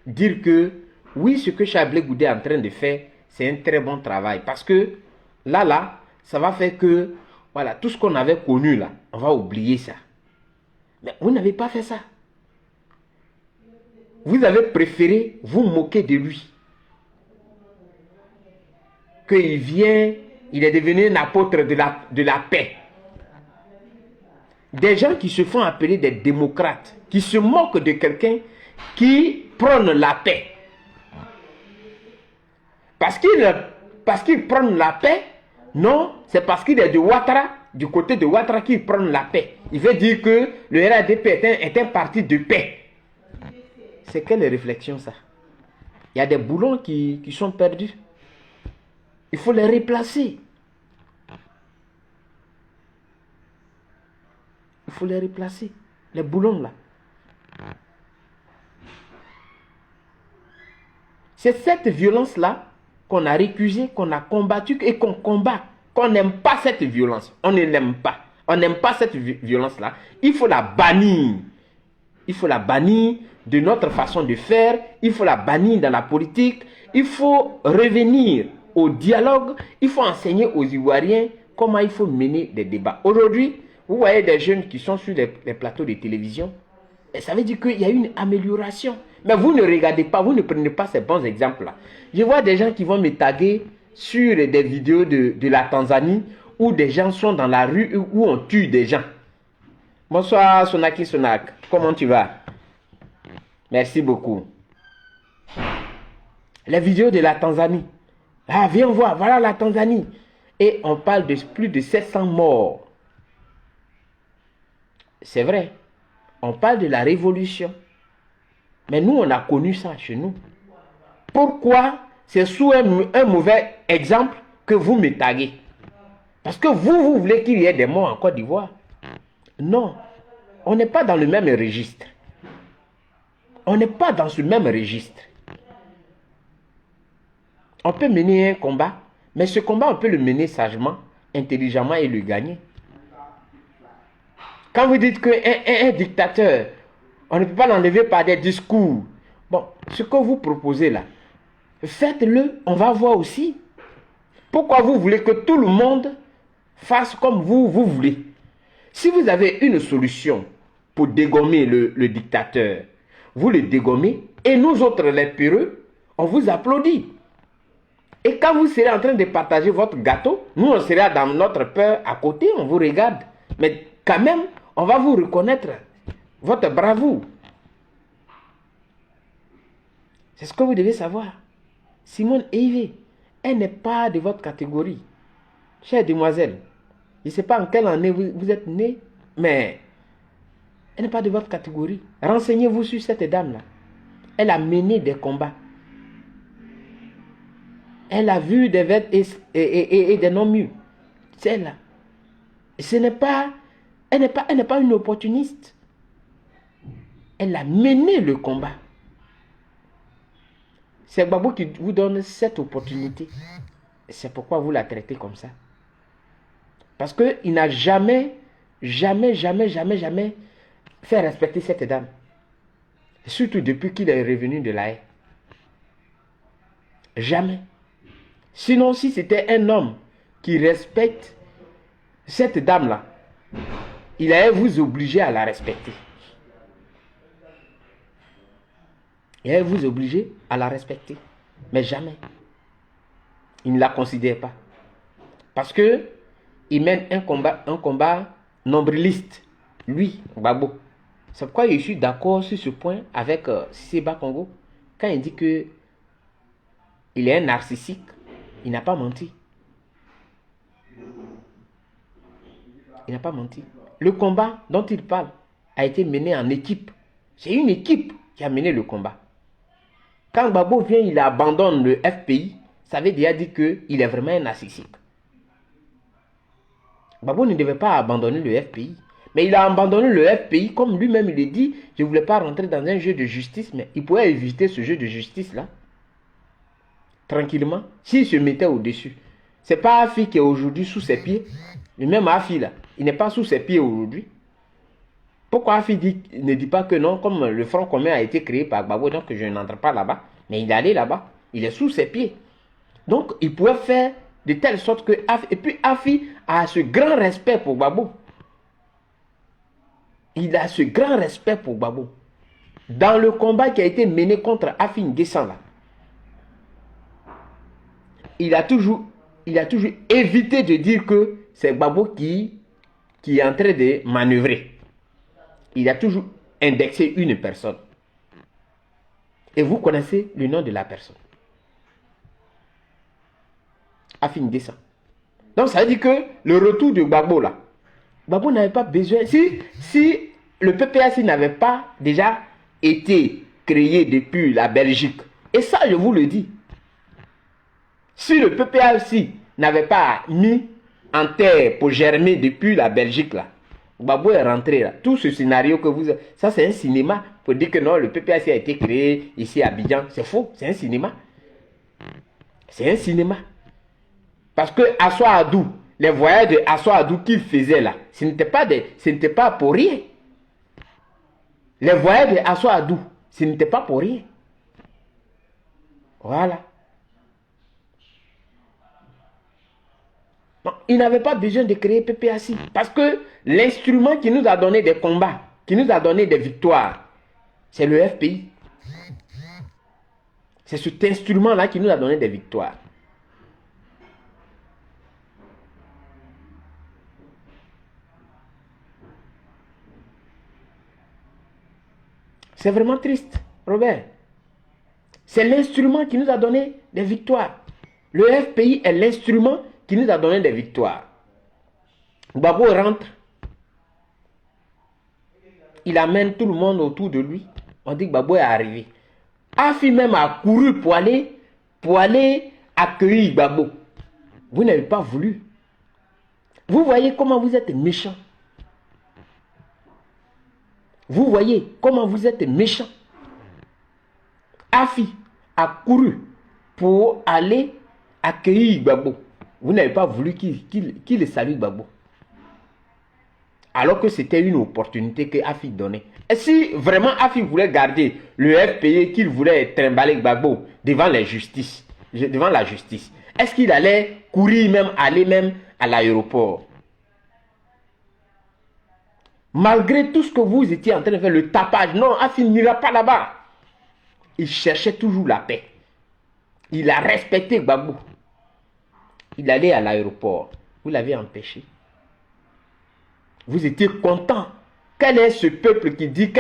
dire que oui, ce que Chablé Goudé est en train de faire, c'est un très bon travail. Parce que là, ça va faire que, voilà, tout ce qu'on avait connu là, on va oublier ça. Mais vous n'avez pas fait ça. Vous avez préféré vous moquer de lui. Qu'il vient, il est devenu un apôtre de la paix. Des gens qui se font appeler des démocrates, qui se moquent de quelqu'un qui prône la paix. Parce qu'il prône la paix, non, c'est parce qu'il est de Ouattara, du côté de Ouattara qu'il prône la paix. Il veut dire que le RADP est un parti de paix. C'est quelle réflexion ça? Il y a des boulons qui sont perdus. Il faut les replacer. Il faut les replacer. Les boulons là. C'est cette violence-là qu'on a récusée, qu'on a combattue et qu'on combat. Qu'on n'aime pas cette violence. On ne l'aime pas. On n'aime pas cette violence-là. Il faut la bannir. Il faut la bannir de notre façon de faire. Il faut la bannir dans la politique. Il faut revenir au dialogue. Il faut enseigner aux Ivoiriens comment il faut mener des débats. Aujourd'hui, vous voyez des jeunes qui sont sur les plateaux de télévision. Et ça veut dire qu'il y a une amélioration. Mais vous ne regardez pas, vous ne prenez pas ces bons exemples-là. Je vois des gens qui vont me taguer sur des vidéos de la Tanzanie où des gens sont dans la rue, où on tue des gens. Bonsoir Sonaki Sonak, comment tu vas? Merci beaucoup. Les vidéos de la Tanzanie. Ah, viens voir, voilà la Tanzanie. Et on parle de plus de 700 morts. C'est vrai. On parle de la révolution. Mais nous, on a connu ça chez nous. Pourquoi c'est sous un mauvais exemple que vous me taguez? Parce que vous voulez qu'il y ait des morts en Côte d'Ivoire. Non. On n'est pas dans le même registre. On n'est pas dans ce même registre. On peut mener un combat, mais ce combat, on peut le mener sagement, intelligemment et le gagner. Quand vous dites qu'un dictateur, on ne peut pas l'enlever par des discours. Bon, ce que vous proposez là, faites-le, on va voir aussi. Pourquoi vous voulez que tout le monde fasse comme vous voulez? Si vous avez une solution pour dégommer le dictateur, vous le dégommez et nous autres les peureux, on vous applaudit. Et quand vous serez en train de partager votre gâteau, nous on sera dans notre peur à côté, on vous regarde. Mais quand même, on va vous reconnaître votre bravoure. C'est ce que vous devez savoir. Simone Eivé, elle n'est pas de votre catégorie. Chère demoiselle, je ne sais pas en quelle année vous êtes née, mais elle n'est pas de votre catégorie. Renseignez-vous sur cette dame-là. Elle a mené des combats. Elle a vu des vêtements et des noms mûrs. C'est là. Elle n'est pas une opportuniste. Elle a mené le combat. C'est Gbagbo qui vous donne cette opportunité. C'est pourquoi vous la traitez comme ça. Parce qu'il n'a jamais fait respecter cette dame. Surtout depuis qu'il est revenu de la haie. Jamais. Sinon, si c'était un homme qui respecte cette dame-là, il allait vous obliger à la respecter. Il allait vous obliger à la respecter. Mais jamais. Il ne la considère pas. Parce que il mène un combat nombriliste. Lui, Gbagbo. C'est pourquoi je suis d'accord sur ce point avec Seba Congo. Quand il dit que il est un narcissique, il n'a pas menti. Il n'a pas menti. Le combat dont il parle a été mené en équipe. C'est une équipe qui a mené le combat. Quand Gbagbo vient, il abandonne le FPI, ça veut déjà dire qu'il est vraiment un narcissique. Gbagbo ne devait pas abandonner le FPI. Mais il a abandonné le FPI, comme lui-même il a dit, je ne voulais pas rentrer dans un jeu de justice, mais il pouvait éviter ce jeu de justice-là. Tranquillement, s'il se mettait au-dessus. Ce n'est pas Afi qui est aujourd'hui sous ses pieds. Le même Afi là, il n'est pas sous ses pieds aujourd'hui. Pourquoi Afi ne dit pas que non, comme le Front commun a été créé par Gbagbo, donc je n'entre pas là-bas, mais il est allé là-bas, il est sous ses pieds. Donc il pouvait faire de telle sorte que Afi, et puis Afi a ce grand respect pour Gbagbo. Il a ce grand respect pour Gbagbo. Dans le combat qui a été mené contre Afi N'Guessan là, il a toujours évité de dire que c'est Gbagbo qui est en train de manœuvrer. Il a toujours indexé une personne. Et vous connaissez le nom de la personne. Afi N'Guessan. Donc ça veut dire que le retour de Gbagbo là, Gbagbo n'avait pas besoin. Si le PPAC n'avait pas déjà été créé depuis la Belgique, et ça je vous le dis, si le PPAC n'avait pas mis en terre pour germer depuis la Belgique là, Gbagbo est rentré là. Tout ce scénario que vous avez, ça c'est un cinéma pour dire que non, le PPAC a été créé ici à Abidjan. C'est faux, c'est un cinéma. C'est un cinéma. Parce que Assoa Adou, les voyages de Assoa Adou qu'il faisait là, ce n'était pas pour rien. Les voyages de Assoa Adou, ce n'était pas pour rien. Voilà. Non, il n'avait pas besoin de créer PPAC. Parce que l'instrument qui nous a donné des combats, qui nous a donné des victoires, c'est le FPI. C'est cet instrument-là qui nous a donné des victoires. C'est vraiment triste, Robert. C'est l'instrument qui nous a donné des victoires. Le FPI est l'instrument qui nous a donné des victoires. Gbagbo rentre. Il amène tout le monde autour de lui. On dit que Gbagbo est arrivé. Afi même a couru pour aller accueillir Gbagbo. Vous n'avez pas voulu. Vous voyez comment vous êtes méchant. Vous voyez comment vous êtes méchant. Afi a couru pour aller accueillir Gbagbo. Vous n'avez pas voulu qu'il salue Gbagbo. Alors que c'était une opportunité que Afi donnait. Et si vraiment Afi voulait garder le FPI, qu'il voulait trimballer Gbagbo devant la justice, est-ce qu'il allait courir aller même à l'aéroport? Malgré tout ce que vous étiez en train de faire, le tapage, non, Afi n'ira pas là-bas. Il cherchait toujours la paix. Il a respecté Gbagbo. Il allait à l'aéroport. Vous l'avez empêché. Vous étiez content. Quel est ce peuple qui dit,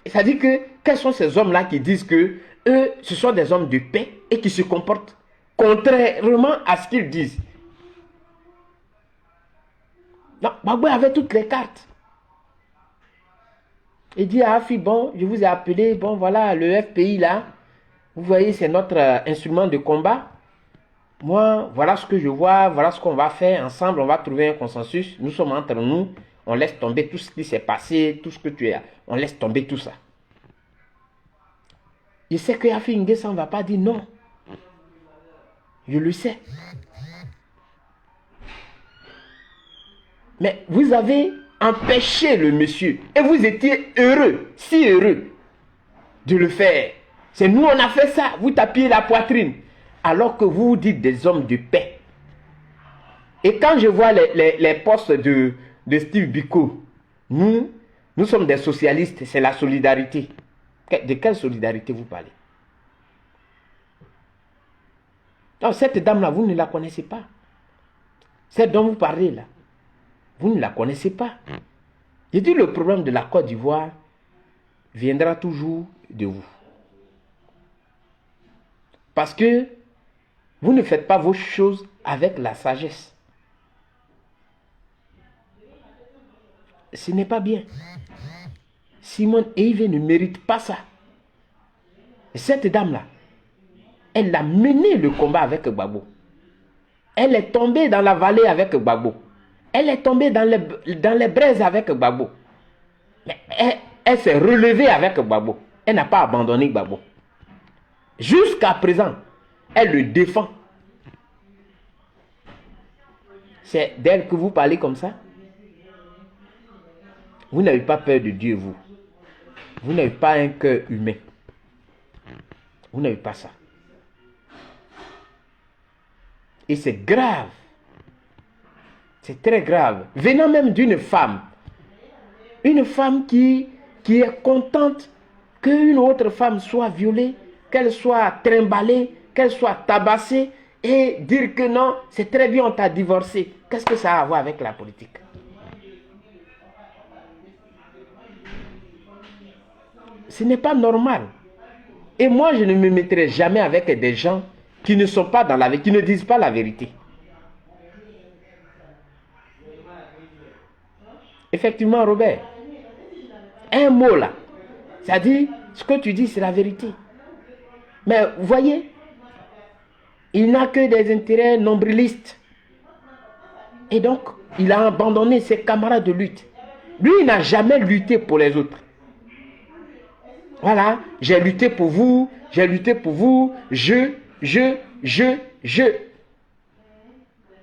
c'est-à-dire que, quels sont ces hommes-là qui disent que eux, ce sont des hommes de paix et qui se comportent contrairement à ce qu'ils disent. Non, Gbagbo avait toutes les cartes. Il dit à Afi, bon, je vous ai appelé, bon voilà, le FPI là, vous voyez, c'est notre instrument de combat. moi, voilà ce que je vois, voilà ce qu'on va faire ensemble, on va trouver un consensus. Nous sommes entre nous, on laisse tomber tout ce qui s'est passé, tout ce que tu es, on laisse tomber tout ça. Je sais que Yafi Nguessan ne va pas dire non. Je le sais. Mais vous avez empêché le monsieur et vous étiez heureux, si heureux de le faire. C'est nous, on a fait ça. Vous tapiez la poitrine. Alors que vous dites des hommes de paix. Et quand je vois les postes de Steve Biko, nous sommes des socialistes, c'est la solidarité. De quelle solidarité vous parlez? Non, cette dame-là, vous ne la connaissez pas. Celle dont vous parlez là, vous ne la connaissez pas. J'ai dit le problème de la Côte d'Ivoire viendra toujours de vous. Parce que vous ne faites pas vos choses avec la sagesse. Ce n'est pas bien. Simone Veil ne mérite pas ça. Cette dame-là, elle a mené le combat avec Gbagbo. Elle est tombée dans la vallée avec Gbagbo. Elle est tombée dans les braises avec Gbagbo. Mais elle s'est relevée avec Gbagbo. Elle n'a pas abandonné Gbagbo. Jusqu'à présent, elle le défend. C'est d'elle que vous parlez comme ça? Vous n'avez pas peur de Dieu, vous. Vous n'avez pas un cœur humain. Vous n'avez pas ça. Et c'est grave. C'est très grave. Venant même d'une femme. Une femme qui est contente qu'une autre femme soit violée, qu'elle soit trimballée, qu'elle soit tabassée, et dire que non, c'est très bien, on t'a divorcé. Qu'est-ce que ça a à voir avec la politique? Ce n'est pas normal. Et moi, je ne me mettrai jamais avec des gens qui ne sont pas dans la vérité, qui ne disent pas la vérité. Effectivement, Robert, un mot là, c'est-à-dire, ce que tu dis, c'est la vérité. Mais vous voyez, il n'a que des intérêts nombrilistes. Et donc, il a abandonné ses camarades de lutte. Lui, il n'a jamais lutté pour les autres. Voilà, j'ai lutté pour vous, j'ai lutté pour vous, je.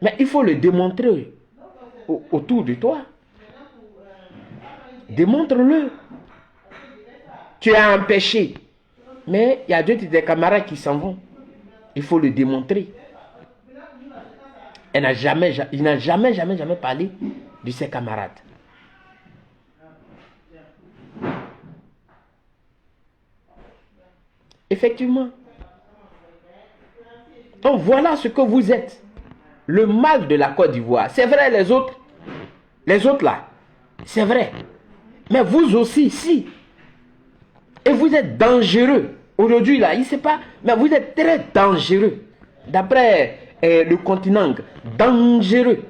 Mais il faut le démontrer autour de toi. Démontre-le. Tu as empêché. Mais il y a d'autres des camarades qui s'en vont. Il faut le démontrer. Il n'a jamais parlé de ses camarades. Effectivement. Donc voilà ce que vous êtes. Le mal de la Côte d'Ivoire. C'est vrai, les autres là, c'est vrai. Mais vous aussi, si. Et vous êtes dangereux. Aujourd'hui là, il ne sait pas, mais vous êtes très dangereux. D'après le continent, dangereux.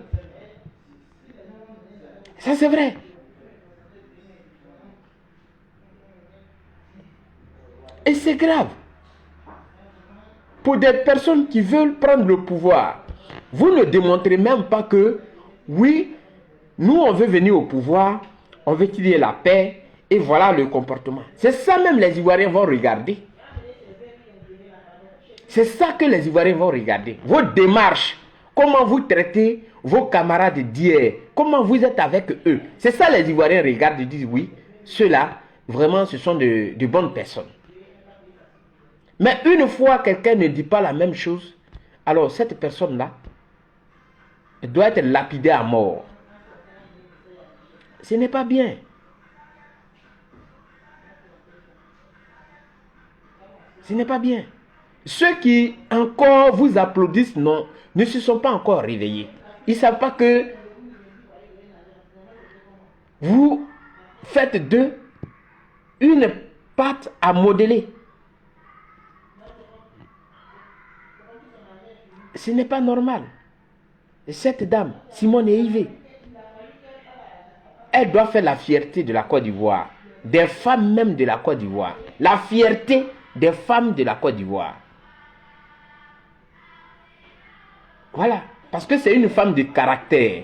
Ça c'est vrai. Et c'est grave. Pour des personnes qui veulent prendre le pouvoir, vous ne démontrez même pas que, oui, nous on veut venir au pouvoir, on veut qu'il y ait la paix, et voilà le comportement. C'est ça même les Ivoiriens vont regarder. C'est ça que les Ivoiriens vont regarder. Vos démarches, comment vous traitez vos camarades d'hier, comment vous êtes avec eux. C'est ça les Ivoiriens regardent et disent, oui, ceux-là, vraiment, ce sont de bonnes personnes. Mais une fois quelqu'un ne dit pas la même chose, alors cette personne-là doit être lapidée à mort. Ce n'est pas bien. Ce n'est pas bien. Ceux qui encore vous applaudissent, non, ne se sont pas encore réveillés. Ils ne savent pas que vous faites d'eux une pâte à modeler. Ce n'est pas normal. Cette dame, Simone Veil, elle doit faire la fierté de la Côte d'Ivoire, des femmes même de la Côte d'Ivoire. La fierté des femmes de la Côte d'Ivoire. Voilà. Parce que c'est une femme de caractère.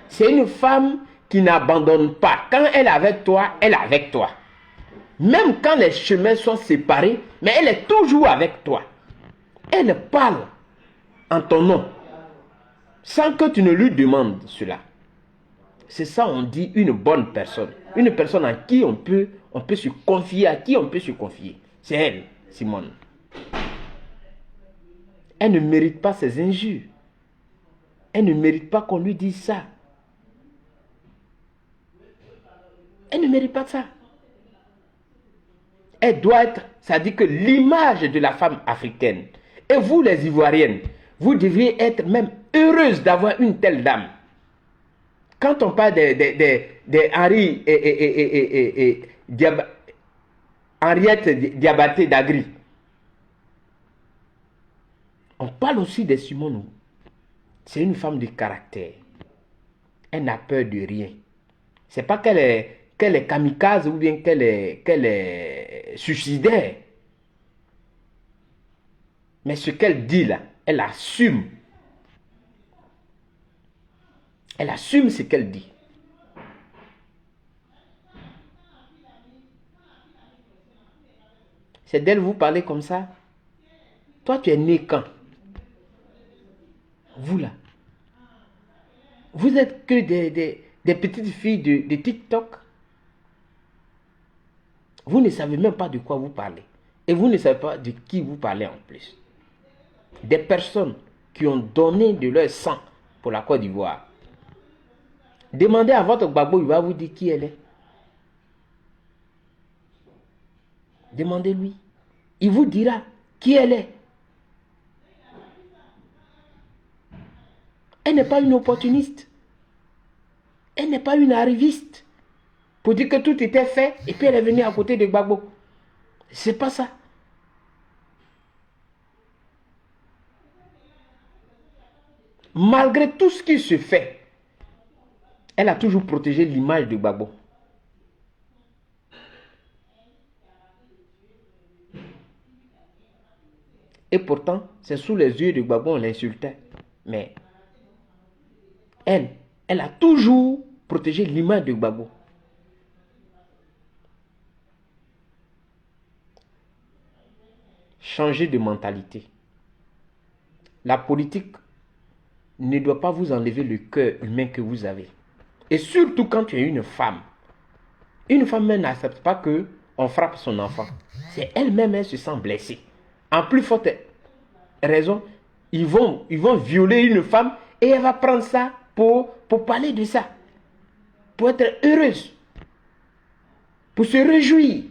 C'est une femme qui n'abandonne pas. Quand elle est avec toi, elle est avec toi. Même quand les chemins sont séparés, mais elle est toujours avec toi. Elle parle en ton nom, sans que tu ne lui demandes cela. C'est ça, on dit une bonne personne. Une personne à qui on peut se confier, à qui on peut se confier. C'est elle, Simone. Elle ne mérite pas ces injures. Elle ne mérite pas qu'on lui dise ça. Elle ne mérite pas ça. Elle doit être, ça dit que l'image de la femme africaine. Et vous, les Ivoiriennes, vous devriez être même heureuses d'avoir une telle dame. Quand on parle de Henri et Henriette Diabaté d'Agri, on parle aussi de Simone. C'est une femme de caractère. Elle n'a peur de rien. C'est pas qu'elle est kamikaze ou bien qu'elle est suicidaire. Mais ce qu'elle dit là, elle assume. Elle assume ce qu'elle dit. C'est d'elle vous parler comme ça. Toi, tu es né quand? Vous là. Vous êtes que des petites filles de TikTok. Vous ne savez même pas de quoi vous parlez. Et vous ne savez pas de qui vous parlez en plus. Des personnes qui ont donné de leur sang pour la Côte d'Ivoire. Demandez à votre Gbagbo, il va vous dire qui elle est. Demandez-lui. Il vous dira qui elle est. Elle n'est pas une opportuniste. Elle n'est pas une arriviste. Pour dire que tout était fait et puis elle est venue à côté de Gbagbo. C'est pas ça. Malgré tout ce qui se fait, elle a toujours protégé l'image de Gbagbo. Et pourtant, c'est sous les yeux de Gbagbo on l'insultait. Mais elle a toujours protégé l'image de Gbagbo. Changer de mentalité. La politique ne doit pas vous enlever le cœur humain que vous avez. Et surtout quand tu es une femme. Une femme même n'accepte pas qu'on frappe son enfant. C'est elle-même, elle se sent blessée. En plus forte raison, ils vont violer une femme et elle va prendre ça pour parler de ça. Pour être heureuse. Pour se réjouir.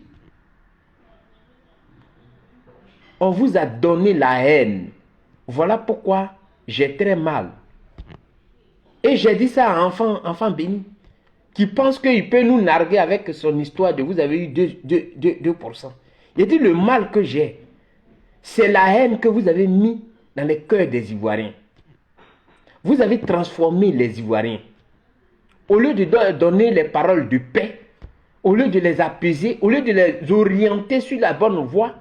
On vous a donné la haine. Voilà pourquoi j'ai très mal. Et j'ai dit ça à enfant béni, qui pense qu'il peut nous narguer avec son histoire de vous avez eu 2%. J'ai dit le mal que j'ai, c'est la haine que vous avez mis dans les cœurs des Ivoiriens. Vous avez transformé les Ivoiriens. Au lieu de donner les paroles de paix, au lieu de les apaiser, au lieu de les orienter sur la bonne voie,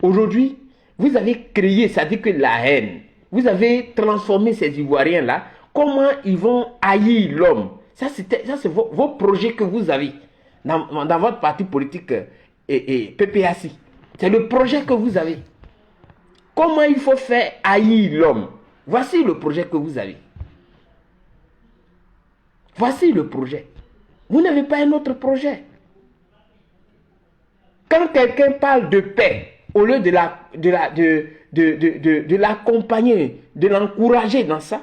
aujourd'hui, vous avez créé, ça dit que la haine. Vous avez transformé ces Ivoiriens-là. Comment ils vont haïr l'homme? Ça, c'est vos projets que vous avez dans votre parti politique et PPAC. C'est le projet que vous avez. Comment il faut faire haïr l'homme? Voici le projet que vous avez. Voici le projet. Vous n'avez pas un autre projet. Quand quelqu'un parle de paix, au lieu de l'accompagner, de l'encourager dans ça,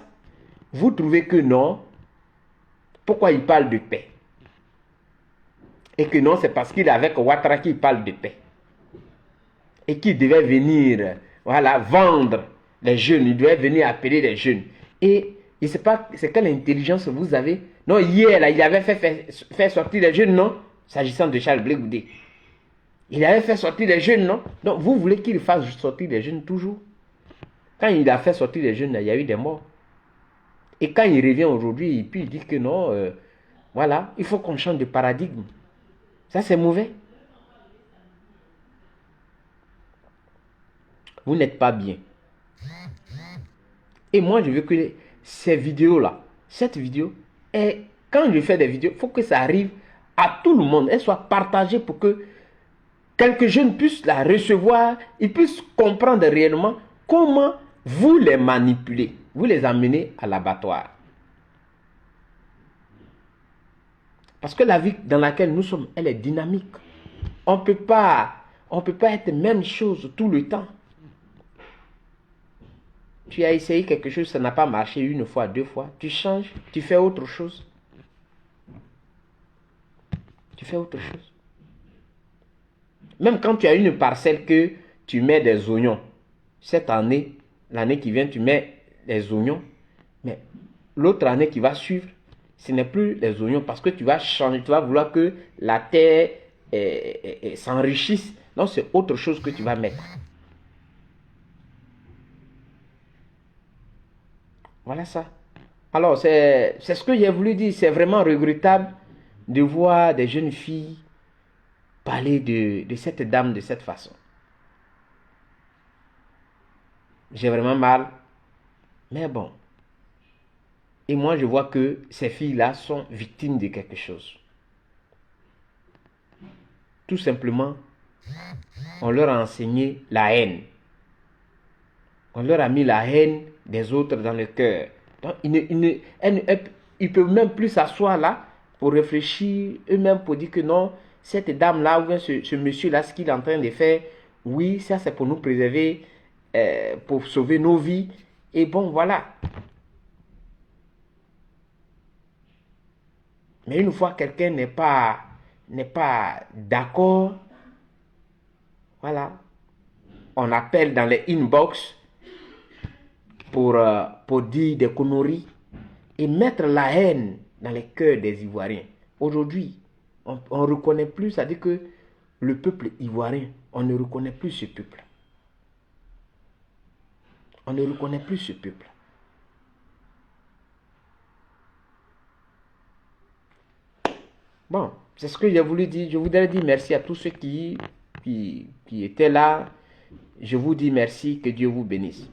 vous trouvez que non. Pourquoi il parle de paix? Et que non, c'est parce qu'il est avec Ouattara qu'il parle de paix. Et qu'il devait venir, voilà, vendre les jeunes. Il devait venir appeler les jeunes. Et je ne sais pas, c'est quelle intelligence vous avez. Non, hier, là, il avait fait sortir les jeunes, non? S'agissant de Charles Blé Goudé. Il avait fait sortir les jeunes, non? Donc, vous voulez qu'il fasse sortir les jeunes toujours? Quand il a fait sortir les jeunes, il y a eu des morts. Et quand il revient aujourd'hui, puis il dit que non, voilà, il faut qu'on change de paradigme. Ça, c'est mauvais. Vous n'êtes pas bien. Et moi, je veux que ces vidéos-là, cette vidéo, quand je fais des vidéos, il faut que ça arrive à tout le monde. Elle soit partagée pour que quelques jeunes puissent la recevoir, ils puissent comprendre réellement comment vous les manipulez, vous les amenez à l'abattoir. Parce que la vie dans laquelle nous sommes, elle est dynamique. On ne peut pas être même chose tout le temps. Tu as essayé quelque chose, ça n'a pas marché une fois, deux fois. Tu changes, tu fais autre chose. Tu fais autre chose. Même quand tu as une parcelle que tu mets des oignons, cette année, l'année qui vient, tu mets des oignons, mais l'autre année qui va suivre, ce n'est plus les oignons parce que tu vas changer, tu vas vouloir que la terre s'enrichisse. Donc c'est autre chose que tu vas mettre. Voilà ça. Alors c'est ce que j'ai voulu dire. C'est vraiment regrettable de voir des jeunes filles parler de cette dame de cette façon. J'ai vraiment mal. Mais bon. Et moi, je vois que ces filles-là sont victimes de quelque chose. Tout simplement, on leur a enseigné la haine. On leur a mis la haine des autres dans le cœur. Donc, ils ne peuvent même plus s'asseoir là pour réfléchir eux-mêmes pour dire que non, cette dame-là ou bien ce monsieur-là, ce qu'il est en train de faire, oui, ça c'est pour nous préserver, pour sauver nos vies. Et bon, voilà. Mais une fois quelqu'un n'est pas d'accord, voilà, on appelle dans les inbox pour dire des conneries et mettre la haine dans les cœurs des Ivoiriens. Aujourd'hui, on ne reconnaît plus, c'est-à-dire que le peuple ivoirien, on ne reconnaît plus ce peuple. On ne reconnaît plus ce peuple. Bon, c'est ce que j'ai voulu dire. Je voudrais dire merci à tous ceux qui étaient là. Je vous dis merci, que Dieu vous bénisse.